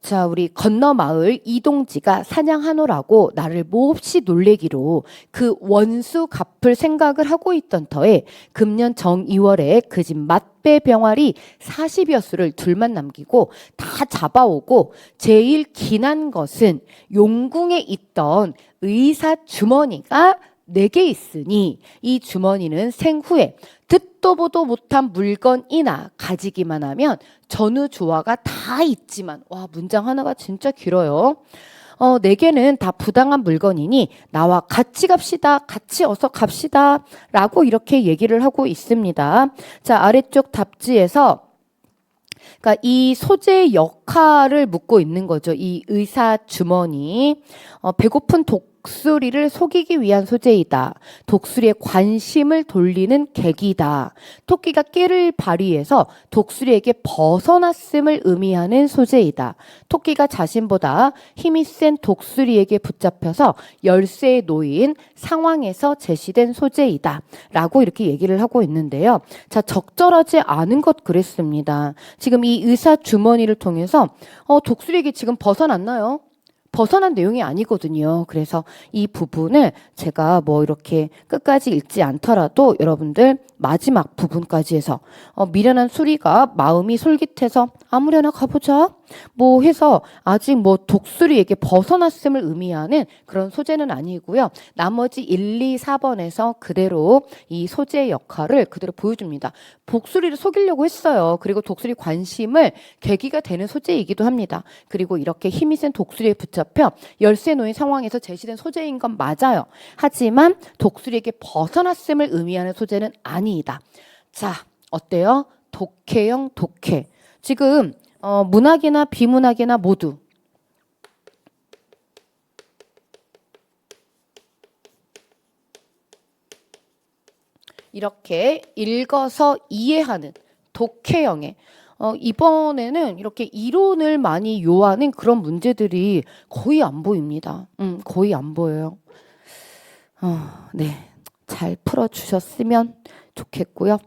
자, 우리 건너 마을 이동지가 사냥하노라고 나를 몹시 놀래기로 그 원수 갚을 생각을 하고 있던 터에 금년 정이월에 그 집 맛배 병아리 40여 수를 둘만 남기고 다 잡아오고 제일 긴한 것은 용궁에 있던 의사 주머니가 4개 있으니 이 주머니는 생후에 듣도 보도 못한 물건이나 가지기만 하면 전후 조화가 다 있지만, 와, 문장 하나가 진짜 길어요. 4개는 다 부당한 물건이니 나와 같이 갑시다. 같이 어서 갑시다. 라고 이렇게 얘기를 하고 있습니다. 자, 아래쪽 답지에서 그러니까 이 소재의 역할을 묻고 있는 거죠. 이 의사 주머니. 배고픈 독수리를 속이기 위한 소재이다. 독수리의 관심을 돌리는 계기다. 토끼가 깨를 발휘해서 독수리에게 벗어났음을 의미하는 소재이다. 토끼가 자신보다 힘이 센 독수리에게 붙잡혀서 열쇠에 놓인 상황에서 제시된 소재이다. 라고 이렇게 얘기를 하고 있는데요. 자, 적절하지 않은 것 그랬습니다. 지금 이 의사 주머니를 통해서 독수리에게 지금 벗어났나요? 벗어난 내용이 아니거든요. 그래서 이 부분을 제가 뭐 이렇게 끝까지 읽지 않더라도 여러분들 마지막 부분까지 해서 미련한 수리가 마음이 솔깃해서 아무려나 가보자 뭐 해서 아직 뭐 독수리에게 벗어났음을 의미하는 그런 소재는 아니고요. 나머지 1, 2, 4번에서 그대로 이 소재의 역할을 그대로 보여줍니다. 독수리를 속이려고 했어요. 그리고 독수리 관심을 계기가 되는 소재이기도 합니다. 그리고 이렇게 힘이 센 독수리에 붙잡혀 열쇠 놓인 상황에서 제시된 소재인 건 맞아요. 하지만 독수리에게 벗어났음을 의미하는 소재는 아니다. 자, 어때요? 독해형 독해. 지금 문학이나 비문학이나 모두 이렇게 읽어서 이해하는 독해형의 이번에는 이렇게 이론을 많이 요하는 그런 문제들이 거의 안 보입니다. 거의 안 보여요. 네, 잘 풀어주셨으면 좋겠고요.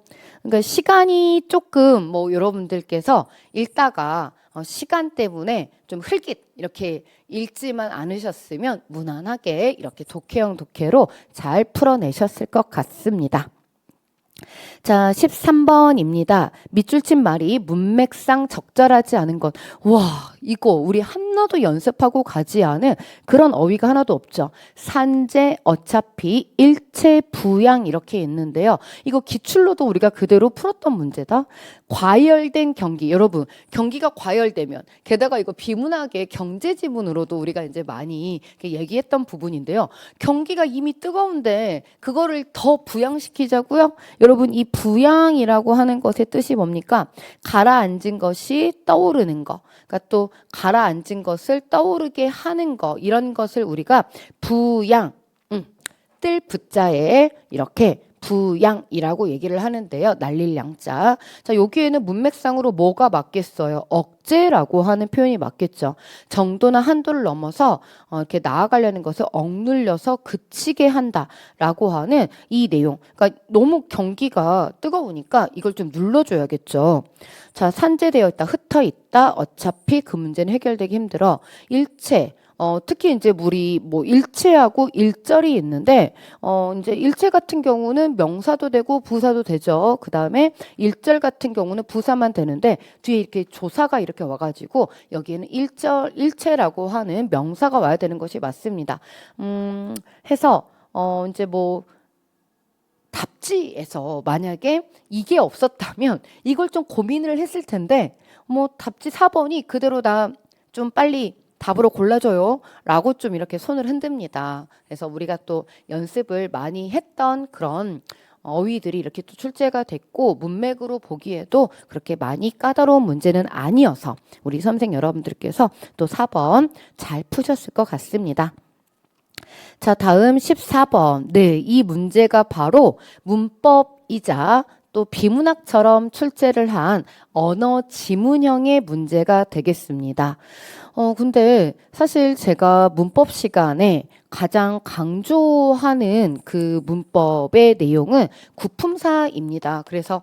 그러니까 시간이 조금 뭐 여러분들께서 읽다가 시간 때문에 좀 흘깃 이렇게 읽지만 않으셨으면 무난하게 이렇게 독해형 독해로 잘 풀어내셨을 것 같습니다. 자, 13번입니다. 밑줄 친 말이 문맥상 적절하지 않은 것. 와, 이거 우리 하나도 연습하고 가지 않은 그런 어휘가 하나도 없죠. 산재, 어차피, 일체, 부양 이렇게 있는데요. 이거 기출로도 우리가 그대로 풀었던 문제다. 과열된 경기. 여러분, 경기가 과열되면 게다가 이거 비문학의 경제 지문으로도 우리가 이제 많이 얘기했던 부분인데요. 경기가 이미 뜨거운데 그거를 더 부양시키자고요? 여러분, 이 부양이라고 하는 것의 뜻이 뭡니까? 가라앉은 것이 떠오르는 거. 그러니까 또 가라앉은 것을 떠오르게 하는 거. 이런 것을 우리가 부양, 뜰 부자에 이렇게 부양이라고 얘기를 하는데요. 날릴 양자. 자, 여기에는 문맥상으로 뭐가 맞겠어요? 억제라고 하는 표현이 맞겠죠. 정도나 한도를 넘어서 이렇게 나아가려는 것을 억눌려서 그치게 한다라고 하는 이 내용. 그러니까 너무 경기가 뜨거우니까 이걸 좀 눌러줘야겠죠. 자, 산재되어 있다, 흩어 있다. 어차피 그 문제는 해결되기 힘들어. 일체. 특히 이제 우리 뭐 일체하고 일절이 있는데, 이제 일체 같은 경우는 명사도 되고 부사도 되죠. 그 다음에 일절 같은 경우는 부사만 되는데, 뒤에 이렇게 조사가 이렇게 와가지고, 여기에는 일체라고 하는 명사가 와야 되는 것이 맞습니다. 해서, 이제 뭐 답지에서 만약에 이게 없었다면 이걸 좀 고민을 했을 텐데 뭐 답지 4번이 그대로 다 좀 빨리 답으로 골라줘요 라고 좀 이렇게 손을 흔듭니다. 그래서 우리가 또 연습을 많이 했던 그런 어휘들이 이렇게 또 출제가 됐고 문맥으로 보기에도 그렇게 많이 까다로운 문제는 아니어서 우리 수험생 여러분들께서 또 4번 잘 푸셨을 것 같습니다. 자, 다음 14번. 네, 이 문제가 바로 문법이자 또 비문학처럼 출제를 한 언어 지문형의 문제가 되겠습니다. 근데 사실 제가 문법 시간에 가장 강조하는 그 문법의 내용은 구품사입니다. 그래서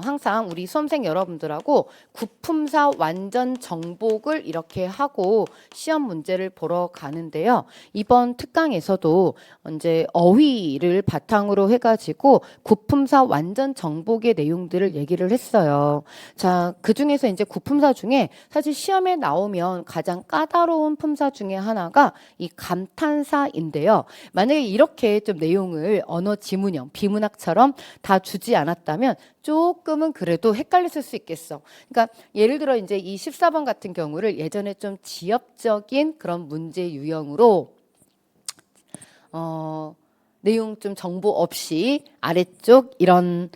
항상 우리 수험생 여러분들하고 구품사 완전 정복을 이렇게 하고 시험 문제를 보러 가는데요. 이번 특강에서도 이제 어휘를 바탕으로 해가지고 구품사 완전 정복의 내용들을 얘기를 했어요. 자, 그 중에서 이제 구품사 중에 사실 시험에 나오면 가장 까다로운 품사 중에 하나가 이 감탄사인데요. 만약에 이렇게 좀 내용을 언어 지문형, 비문학처럼 다 주지 않았다면 조금은 그래도 헷갈렸을 수 있겠어. 그러니까 예를 들어 이제 이 14번 같은 경우를 예전에 좀 지엽적인 그런 문제 유형으로 내용 좀 정보 없이 아래쪽 이런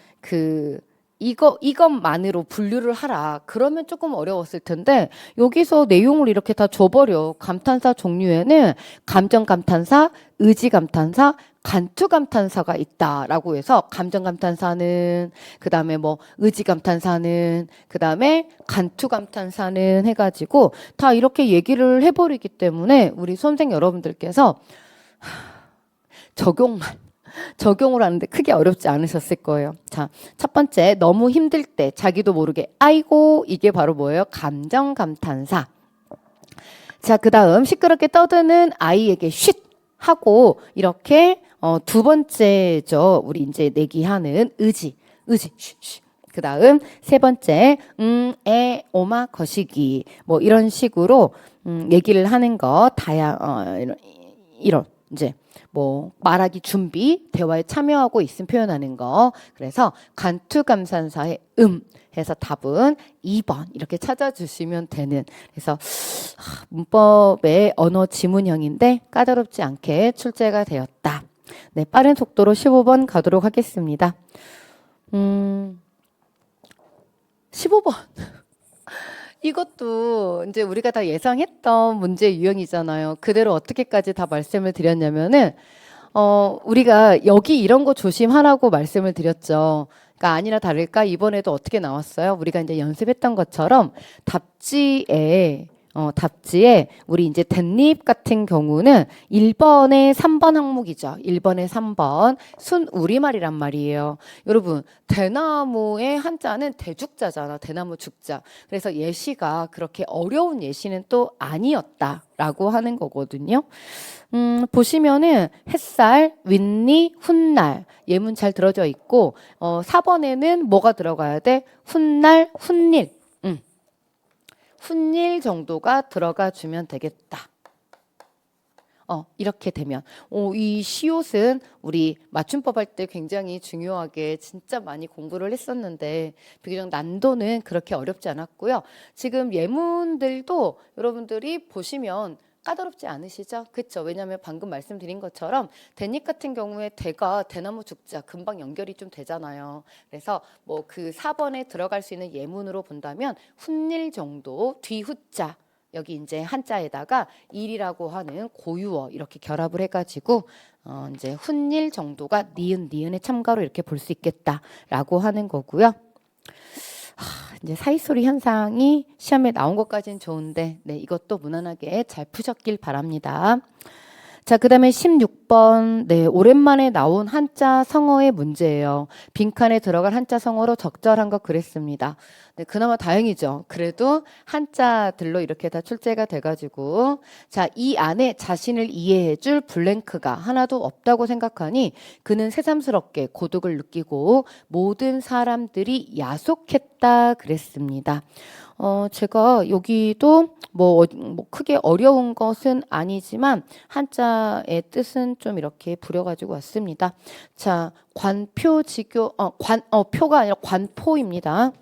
이것만으로 분류를 하라. 그러면 조금 어려웠을 텐데 여기서 내용을 이렇게 다 줘버려. 감탄사 종류에는 감정 감탄사, 의지 감탄사, 간투 감탄사가 있다라고 해서 감정 감탄사는 그다음에 뭐 의지 감탄사는 그다음에 간투 감탄사는 해가지고 다 이렇게 얘기를 해버리기 때문에 우리 수험생 여러분들께서 적용을 하는데 크게 어렵지 않으셨을 거예요. 자, 첫 번째 너무 힘들 때 자기도 모르게 아이고 이게 바로 뭐예요? 감정 감탄사. 자, 그다음 시끄럽게 떠드는 아이에게 쉿 하고 이렇게 두 번째죠. 우리 이제 내기하는 의지 쉿. 그다음 세 번째 오마 거시기 뭐 이런 식으로 얘기를 하는 거 이런 이제 뭐 말하기 준비, 대화에 참여하고 있음 표현하는 거. 그래서 간투 감탄사의 해서 답은 2번 이렇게 찾아주시면 되는. 그래서 문법의 언어 지문형인데 까다롭지 않게 출제가 되었다. 네, 빠른 속도로 15번 가도록 하겠습니다. 15번. 이것도 이제 우리가 다 예상했던 문제 유형이잖아요. 그대로 어떻게까지 다 말씀을 드렸냐면은 우리가 여기 이런 거 조심하라고 말씀을 드렸죠. 그러니까 아니나 다를까 이번에도 어떻게 나왔어요? 우리가 이제 연습했던 것처럼 답지에 우리 이제 댄립 같은 경우는 1번에 3번 항목이죠. 1번에 3번 순 우리말이란 말이에요. 여러분 대나무의 한자는 대죽자잖아. 대나무 죽자. 그래서 예시가 그렇게 어려운 예시는 또 아니었다라고 하는 거거든요. 보시면은 햇살, 윗니, 훗날 예문 잘 들어져 있고 4번에는 뭐가 들어가야 돼? 훗날, 훗일. 훗일 정도가 들어가 주면 되겠다. 이렇게 되면 이 시옷은 우리 맞춤법 할 때 굉장히 중요하게 진짜 많이 공부를 했었는데 비교적 난도는 그렇게 어렵지 않았고요. 지금 예문들도 여러분들이 보시면 까다롭지 않으시죠? 그렇죠? 왜냐하면 방금 말씀드린 것처럼 댄립 같은 경우에 대가 대나무 죽자 금방 연결이 좀 되잖아요. 그래서 뭐 그 4번에 들어갈 수 있는 예문으로 본다면 훗일 정도 뒤훗자 여기 이제 한자에다가 일이라고 하는 고유어 이렇게 결합을 해가지고 이제 훗일 정도가 니은의 참가로 이렇게 볼 수 있겠다라고 하는 거고요. 이제 사이소리 현상이 시험에 나온 것까지는 좋은데 네, 이것도 무난하게 잘 푸셨길 바랍니다. 자, 그 다음에 16번 네, 오랜만에 나온 한자 성어의 문제예요. 빈칸에 들어갈 한자 성어로 적절한 거 그랬습니다. 네, 그나마 다행이죠. 그래도 한자들로 이렇게 다 출제가 돼가지고 자, 이 안에 자신을 이해해줄 블랭크가 하나도 없다고 생각하니 그는 새삼스럽게 고독을 느끼고 모든 사람들이 야속했다 그랬습니다. 제가 여기도 뭐 크게 어려운 것은 아니지만 한자의 뜻은 좀 이렇게 부려가지고 왔습니다. 자, 관표지교, 표가 아니라 관포입니다.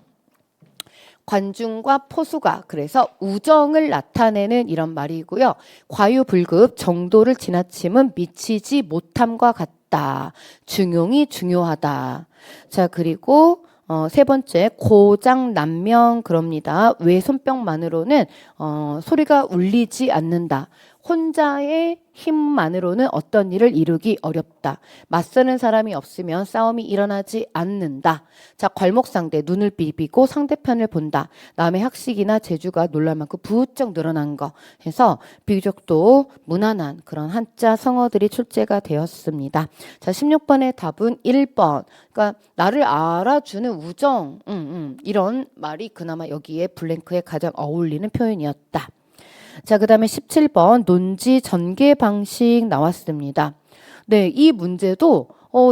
관중과 포수가 그래서 우정을 나타내는 이런 말이고요. 과유불급 정도를 지나침은 미치지 못함과 같다. 중용이 중요하다. 자, 그리고 세 번째 고장난명 그럽니다. 외손뼉만으로는 소리가 울리지 않는다. 혼자의 힘만으로는 어떤 일을 이루기 어렵다. 맞서는 사람이 없으면 싸움이 일어나지 않는다. 자, 괄목상대 눈을 비비고 상대편을 본다. 남의 학식이나 재주가 놀랄 만큼 부쩍 늘어난 거 해서 비교적 또 무난한 그런 한자 성어들이 출제가 되었습니다. 자, 16번의 답은 1번. 그러니까 나를 알아주는 우정 이런 말이 그나마 여기에 블랭크에 가장 어울리는 표현이었다. 자, 그 다음에 17번 논지 전개 방식 나왔습니다. 네, 이 문제도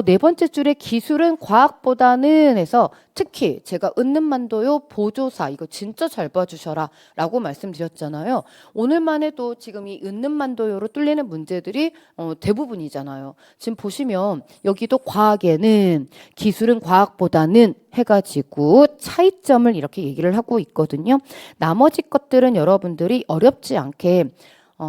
네 번째 줄에 기술은 과학보다는 해서 특히 제가 은는만도요 보조사 이거 진짜 잘 봐주셔라 라고 말씀드렸잖아요. 오늘만 해도 지금 이 은는만도요로 뚫리는 문제들이 대부분이잖아요. 지금 보시면 여기도 과학에는 기술은 과학보다는 해가지고 차이점을 이렇게 얘기를 하고 있거든요. 나머지 것들은 여러분들이 어렵지 않게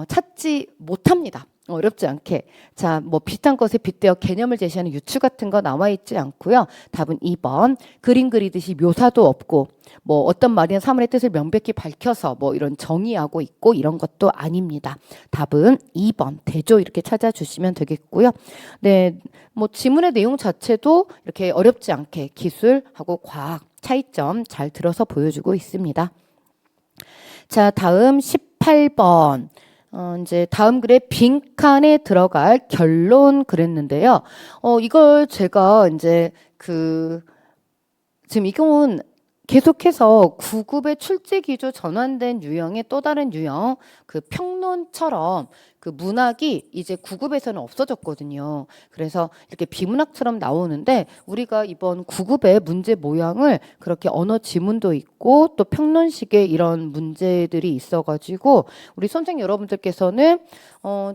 찾지 못합니다. 어렵지 않게. 자, 뭐 비슷한 것에 빗대어 개념을 제시하는 유추 같은 거 나와 있지 않고요. 답은 2번. 그림 그리듯이 묘사도 없고 뭐 어떤 말이나 사물의 뜻을 명백히 밝혀서 뭐 이런 정의하고 있고 이런 것도 아닙니다. 답은 2번. 대조 이렇게 찾아주시면 되겠고요. 네, 뭐 지문의 내용 자체도 이렇게 어렵지 않게 기술하고 과학 차이점 잘 들어서 보여주고 있습니다. 자, 다음 18번. 이제 다음 글에 빈칸에 들어갈 결론 그랬는데요. 이걸 제가 이제 지금 이건 계속해서 9급의 출제 기조 전환된 유형의 또 다른 유형, 그 평론처럼 그 문학이 이제 9급에서는 없어졌거든요. 그래서 이렇게 비문학처럼 나오는데 우리가 이번 9급의 문제 모양을 그렇게 언어 지문도 있고 또 평론식의 이런 문제들이 있어가지고 우리 선생 여러분들께서는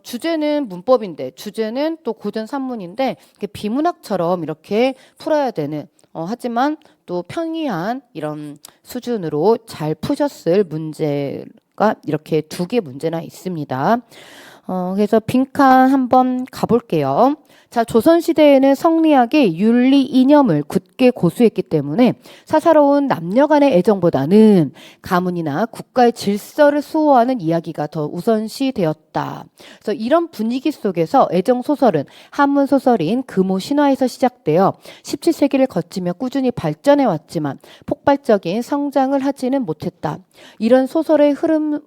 주제는 문법인데 주제는 또 고전 산문인데 비문학처럼 이렇게 풀어야 되는 하지만 또 평이한 이런 수준으로 잘 푸셨을 문제가 이렇게 2개 문제나 있습니다. 그래서 빈칸 한번 가볼게요. 자, 조선시대에는 성리학의 윤리 이념을 굳게 고수했기 때문에 사사로운 남녀 간의 애정보다는 가문이나 국가의 질서를 수호하는 이야기가 더 우선시 되었다. 그래서 이런 분위기 속에서 애정소설은 한문소설인 금오신화에서 시작되어 17세기를 거치며 꾸준히 발전해 왔지만 폭발적인 성장을 하지는 못했다. 이런 소설의 흐름,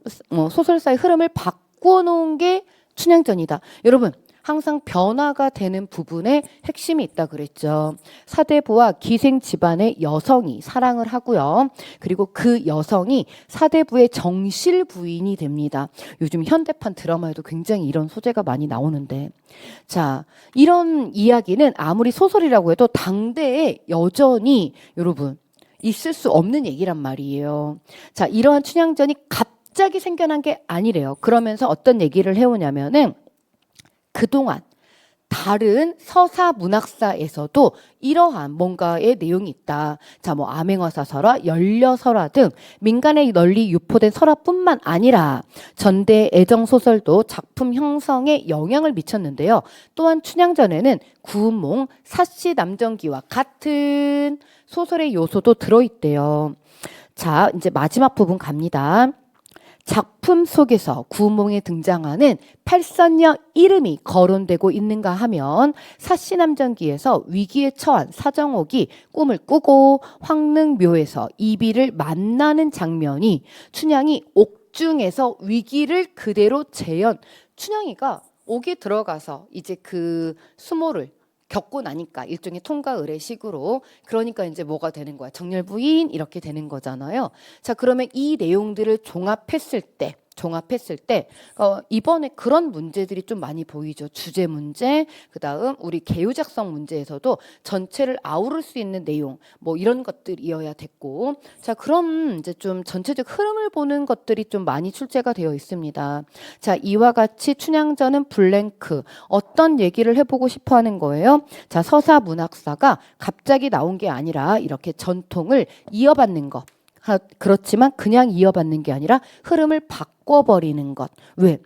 소설사의 흐름을 바꾸어 놓은 게 춘향전이다. 여러분, 항상 변화가 되는 부분에 핵심이 있다 그랬죠. 사대부와 기생 집안의 여성이 사랑을 하고요. 그리고 그 여성이 사대부의 정실 부인이 됩니다. 요즘 현대판 드라마에도 굉장히 이런 소재가 많이 나오는데, 자, 이런 이야기는 아무리 소설이라고 해도 당대에 여전히 여러분 있을 수 없는 얘기란 말이에요. 자, 이러한 춘향전이 갑자기 생겨난 게 아니래요. 그러면서 어떤 얘기를 해오냐면은 그동안 다른 서사 문학사에서도 이러한 뭔가의 내용이 있다. 자, 뭐 암행어사설화, 연려설화 등 민간에 널리 유포된 설화뿐만 아니라 전대 애정소설도 작품 형성에 영향을 미쳤는데요. 또한 춘향전에는 구운몽, 사시남정기와 같은 소설의 요소도 들어있대요. 자, 이제 마지막 부분 갑니다. 작품 속에서 구운몽에 등장하는 팔선녀 이름이 거론되고 있는가 하면 사시남정기에서 위기에 처한 사정옥이 꿈을 꾸고 황릉묘에서 이비를 만나는 장면이 춘향이 옥중에서 위기를 그대로 재현, 춘향이가 옥에 들어가서 이제 그 수모를 겪고 나니까 일종의 통과 의례식으로 그러니까 이제 뭐가 되는 거야? 정렬부인 이렇게 되는 거잖아요. 자, 그러면 이 내용들을 종합했을 때 종합했을 때 이번에 그런 문제들이 좀 많이 보이죠. 주제 문제, 그다음 우리 개요 작성 문제에서도 전체를 아우를 수 있는 내용 뭐 이런 것들이어야 됐고, 자 그럼 이제 좀 전체적 흐름을 보는 것들이 좀 많이 출제가 되어 있습니다. 자 이와 같이 춘향전은 블랭크 어떤 얘기를 해보고 싶어하는 거예요. 자 서사문학사가 갑자기 나온 게 아니라 이렇게 전통을 이어받는 것. 그렇지만 그냥 이어받는 게 아니라 흐름을 바꿔버리는 것. 왜?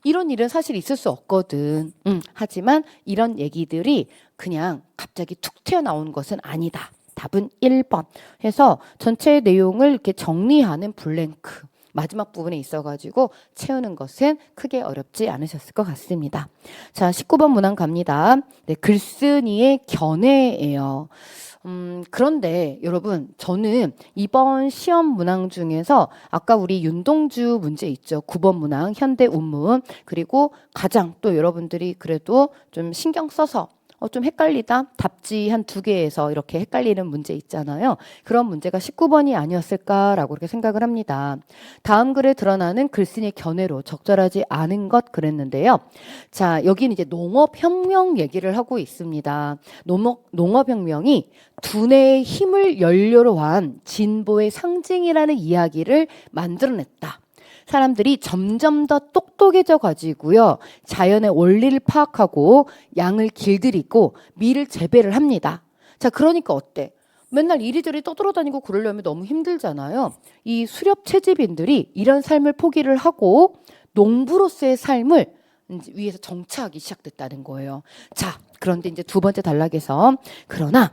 이런 일은 사실 있을 수 없거든. 하지만 이런 얘기들이 그냥 갑자기 툭 튀어나온 것은 아니다. 답은 1번. 해서 전체 내용을 이렇게 정리하는 블랭크. 마지막 부분에 있어가지고 채우는 것은 크게 어렵지 않으셨을 것 같습니다. 자, 19번 문항 갑니다. 네, 글쓴이의 견해예요. 그런데 여러분 저는 이번 시험 문항 중에서 아까 우리 윤동주 문제 있죠. 9번 문항 현대운문 그리고 가장 또 여러분들이 그래도 좀 신경 써서 좀 헷갈리다 답지 한 2개에서 이렇게 헷갈리는 문제 있잖아요. 그런 문제가 19번이 아니었을까라고 그렇게 생각을 합니다. 다음 글에 드러나는 글쓴이의 견해로 적절하지 않은 것 그랬는데요. 자 여기는 이제 농업혁명 얘기를 하고 있습니다. 농업혁명이 두뇌의 힘을 연료로 한 진보의 상징이라는 이야기를 만들어냈다. 사람들이 점점 더 똑똑해져 가지고요. 자연의 원리를 파악하고 양을 길들이고 밀을 재배를 합니다. 자, 그러니까 어때? 맨날 이리저리 떠돌아다니고 그러려면 너무 힘들잖아요. 이 수렵 채집인들이 이런 삶을 포기를 하고 농부로서의 삶을 위해서 정착하기 시작됐다는 거예요. 자, 그런데 이제 2번째 단락에서 그러나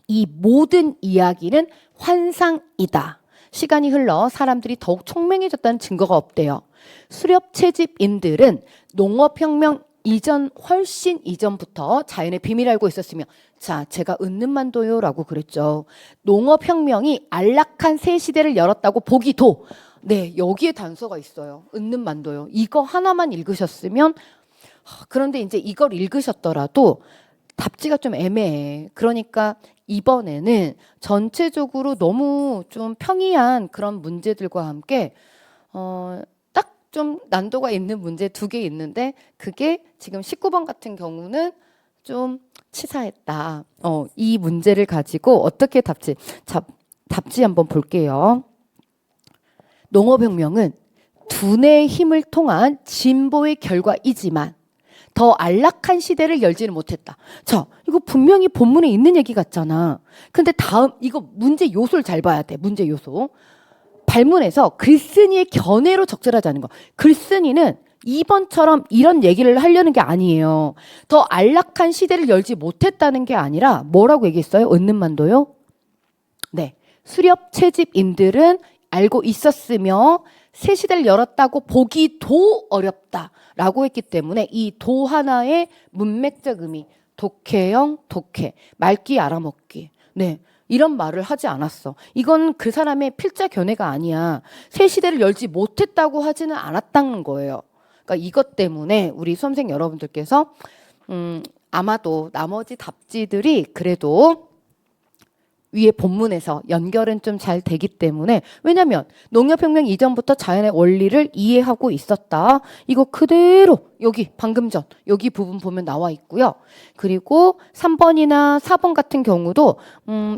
이 모든 이야기는 환상이다. 시간이 흘러 사람들이 더욱 총명해졌다는 증거가 없대요. 수렵 채집인들은 농업혁명 이전 훨씬 이전부터 자연의 비밀을 알고 있었으며 자 제가 은는만도요라고 그랬죠. 농업혁명이 안락한 새 시대를 열었다고 보기도 네 여기에 단서가 있어요. 은는만도요. 이거 하나만 읽으셨으면 그런데 이제 이걸 읽으셨더라도 답지가 좀 애매해. 그러니까 이번에는 전체적으로 너무 좀 평이한 그런 문제들과 함께 딱 좀 난도가 있는 문제 2개 있는데 그게 지금 19번 같은 경우는 좀 치사했다. 이 문제를 가지고 어떻게 답지 한번 볼게요. 농업혁명은 두뇌의 힘을 통한 진보의 결과이지만 더 안락한 시대를 열지는 못했다. 자, 이거 분명히 본문에 있는 얘기 같잖아. 근데 다음 이거 문제 요소를 잘 봐야 돼. 문제 요소. 발문에서 글쓴이의 견해로 적절하지 않은 거. 글쓴이는 2번처럼 이런 얘기를 하려는 게 아니에요. 더 안락한 시대를 열지 못했다는 게 아니라 뭐라고 얘기했어요? 은는만도요? 네. 수렵 채집인들은 알고 있었으며 새 시대를 열었다고 보기도 어렵다라고 했기 때문에 이 도 하나의 문맥적 의미 독해형 독해 맑기 알아먹기 네 이런 말을 하지 않았어. 이건 그 사람의 필자 견해가 아니야. 새 시대를 열지 못했다고 하지는 않았다는 거예요. 그러니까 이것 때문에 우리 수험생 여러분들께서 아마도 나머지 답지들이 그래도 위에 본문에서 연결은 좀 잘 되기 때문에 왜냐하면 농업혁명 이전부터 자연의 원리를 이해하고 있었다. 이거 그대로 여기 방금 전 여기 부분 보면 나와 있고요. 그리고 3번이나 4번 같은 경우도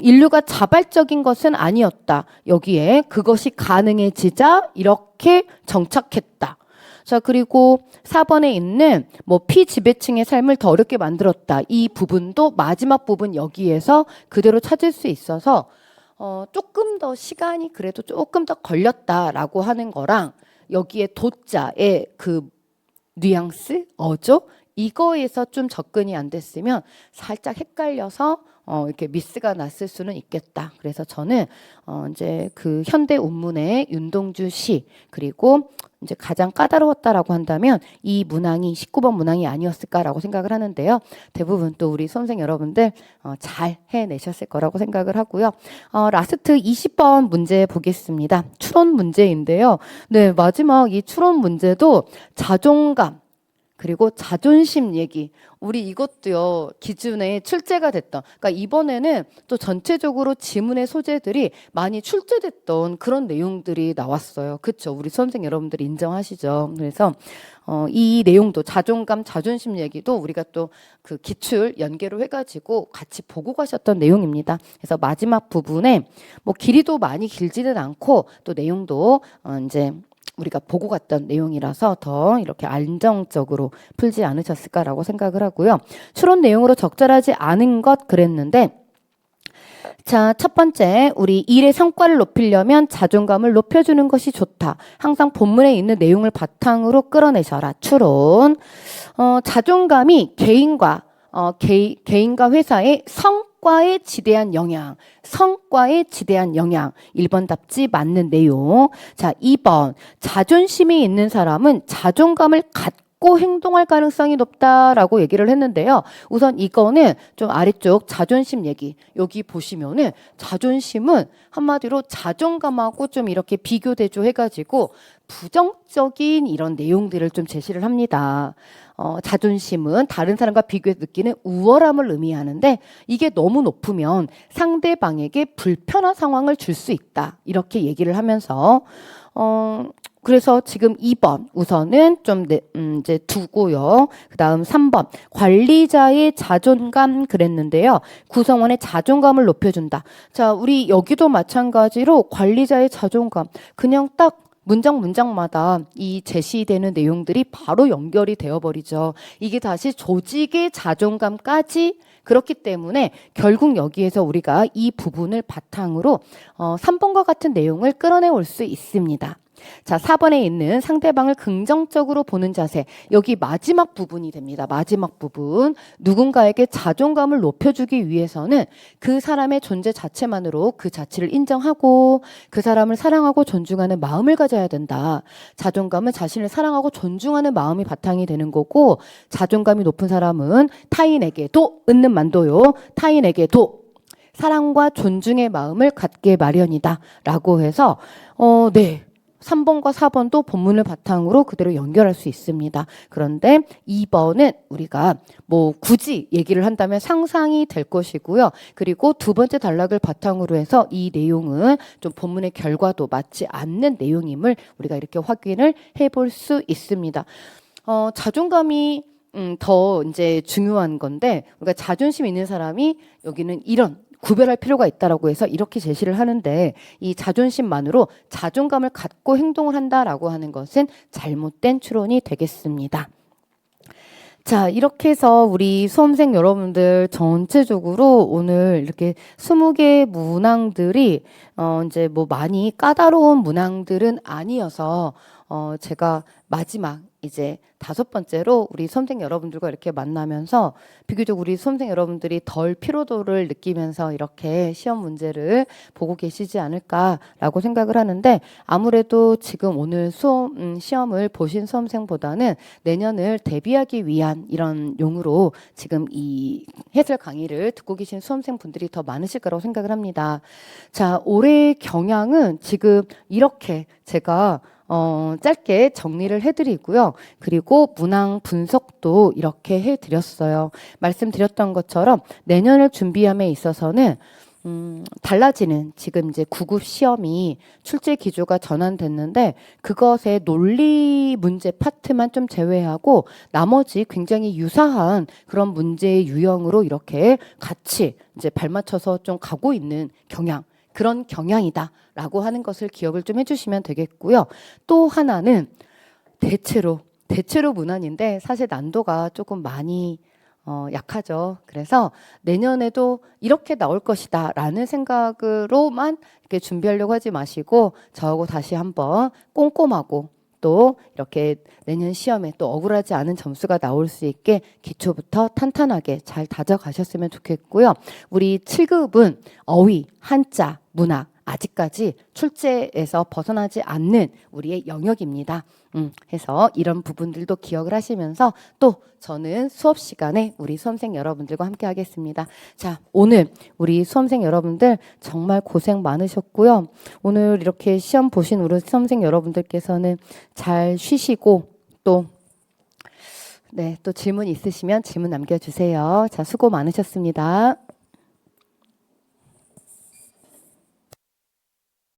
인류가 자발적인 것은 아니었다. 여기에 그것이 가능해지자 이렇게 정착했다. 자 그리고 4번에 있는 뭐 피지배층의 삶을 더 어렵게 만들었다. 이 부분도 마지막 부분 여기에서 그대로 찾을 수 있어서 조금 더 시간이 그래도 조금 더 걸렸다라고 하는 거랑 여기에 도자의 그 뉘앙스, 어조 이거에서 좀 접근이 안 됐으면 살짝 헷갈려서 이렇게 미스가 났을 수는 있겠다. 그래서 저는 이제 그 현대 운문의 윤동주 시 그리고 이제 가장 까다로웠다라고 한다면 이 문항이 19번 문항이 아니었을까라고 생각을 하는데요. 대부분 또 우리 수험생 여러분들 잘 해내셨을 거라고 생각을 하고요. 라스트 20번 문제 보겠습니다. 추론 문제인데요. 네, 마지막 이 추론 문제도 자존감 그리고 자존심 얘기. 우리 이것도요, 기준에 출제가 됐던. 그러니까 이번에는 또 전체적으로 지문의 소재들이 많이 출제됐던 그런 내용들이 나왔어요. 그쵸? 우리 수험생 여러분들 인정하시죠? 그래서 이 내용도 자존감, 자존심 얘기도 우리가 또 그 기출 연계로 해가지고 같이 보고 가셨던 내용입니다. 그래서 마지막 부분에 뭐 길이도 많이 길지는 않고 또 내용도 이제 우리가 보고 갔던 내용이라서 더 이렇게 안정적으로 풀지 않으셨을까라고 생각을 하고요. 추론 내용으로 적절하지 않은 것 그랬는데 자, 첫 번째, 우리 일의 성과를 높이려면 자존감을 높여주는 것이 좋다. 항상 본문에 있는 내용을 바탕으로 끌어내셔라. 추론. 자존감이 개인과 회사의 성과에 지대한 영향. 1번 답지 맞는 내용. 자, 2번. 자존심이 있는 사람은 자존감을 갖고 행동할 가능성이 높다라고 얘기를 했는데요. 우선 이거는 좀 아래쪽 자존심 얘기. 여기 보시면은 자존심은 한마디로 자존감하고 좀 이렇게 비교대조 해가지고 부정적인 이런 내용들을 좀 제시를 합니다. 자존심은 다른 사람과 비교해서 느끼는 우월함을 의미하는데 이게 너무 높으면 상대방에게 불편한 상황을 줄 수 있다. 이렇게 얘기를 하면서 그래서 지금 2번 우선은 좀 이제 두고요. 그 다음 3번 관리자의 자존감 그랬는데요. 구성원의 자존감을 높여준다. 자, 우리 여기도 마찬가지로 관리자의 자존감 그냥 딱 문장마다 이 제시되는 내용들이 바로 연결이 되어버리죠. 이게 다시 조직의 자존감까지 그렇기 때문에 결국 여기에서 우리가 이 부분을 바탕으로 3번과 같은 내용을 끌어내올 수 있습니다. 자, 4번에 있는 상대방을 긍정적으로 보는 자세. 여기 마지막 부분이 됩니다. 마지막 부분. 누군가에게 자존감을 높여주기 위해서는 그 사람의 존재 자체만으로 그 자체를 인정하고 그 사람을 사랑하고 존중하는 마음을 가져야 된다. 자존감은 자신을 사랑하고 존중하는 마음이 바탕이 되는 거고 자존감이 높은 사람은 타인에게도 은는 만도요. 타인에게도 사랑과 존중의 마음을 갖게 마련이다. 라고 해서 네. 3번과 4번도 본문을 바탕으로 그대로 연결할 수 있습니다. 그런데 2번은 우리가 뭐 굳이 얘기를 한다면 상상이 될 것이고요. 그리고 두 번째 단락을 바탕으로 해서 이 내용은 좀 본문의 결과도 맞지 않는 내용임을 우리가 이렇게 확인을 해볼 수 있습니다. 자존감이 더 이제 중요한 건데 우리가 자존심 있는 사람이 여기는 이런 구별할 필요가 있다라고 해서 이렇게 제시를 하는데 이 자존심만으로 자존감을 갖고 행동을 한다라고 하는 것은 잘못된 추론이 되겠습니다. 자, 이렇게 해서 우리 수험생 여러분들 전체적으로 오늘 이렇게 20개 문항들이 이제 뭐 많이 까다로운 문항들은 아니어서 제가 마지막 이제 5번째로 우리 수험생 여러분들과 이렇게 만나면서 비교적 우리 수험생 여러분들이 덜 피로도를 느끼면서 이렇게 시험 문제를 보고 계시지 않을까라고 생각을 하는데 아무래도 지금 오늘 시험을 보신 수험생보다는 내년을 대비하기 위한 이런 용으로 지금 이 해설 강의를 듣고 계신 수험생분들이 더 많으실 거라고 생각을 합니다. 자, 올해 경향은 지금 이렇게 제가 짧게 정리를 해드리고요. 그리고 문항 분석도 이렇게 해드렸어요. 말씀드렸던 것처럼 내년을 준비함에 있어서는 달라지는 지금 이제 9급 시험이 출제 기조가 전환됐는데 그것의 논리 문제 파트만 좀 제외하고 나머지 굉장히 유사한 그런 문제의 유형으로 이렇게 같이 이제 발맞춰서 좀 가고 있는 경향. 그런 경향이다라고 하는 것을 기억을 좀 해주시면 되겠고요. 또 하나는 대체로 문항인데 사실 난도가 조금 많이 약하죠. 그래서 내년에도 이렇게 나올 것이다 라는 생각으로만 이렇게 준비하려고 하지 마시고 저하고 다시 한번 꼼꼼하고 또 이렇게 내년 시험에 또 억울하지 않은 점수가 나올 수 있게 기초부터 탄탄하게 잘 다져가셨으면 좋겠고요. 우리 7급은 어휘, 한자, 문학 아직까지 출제에서 벗어나지 않는 우리의 영역입니다. 해서 이런 부분들도 기억을 하시면서 또 저는 수업 시간에 우리 수험생 여러분들과 함께 하겠습니다. 자, 오늘 우리 수험생 여러분들 정말 고생 많으셨고요. 오늘 이렇게 시험 보신 우리 수험생 여러분들께서는 잘 쉬시고 또 네, 또 질문 있으시면 질문 남겨주세요. 자, 수고 많으셨습니다.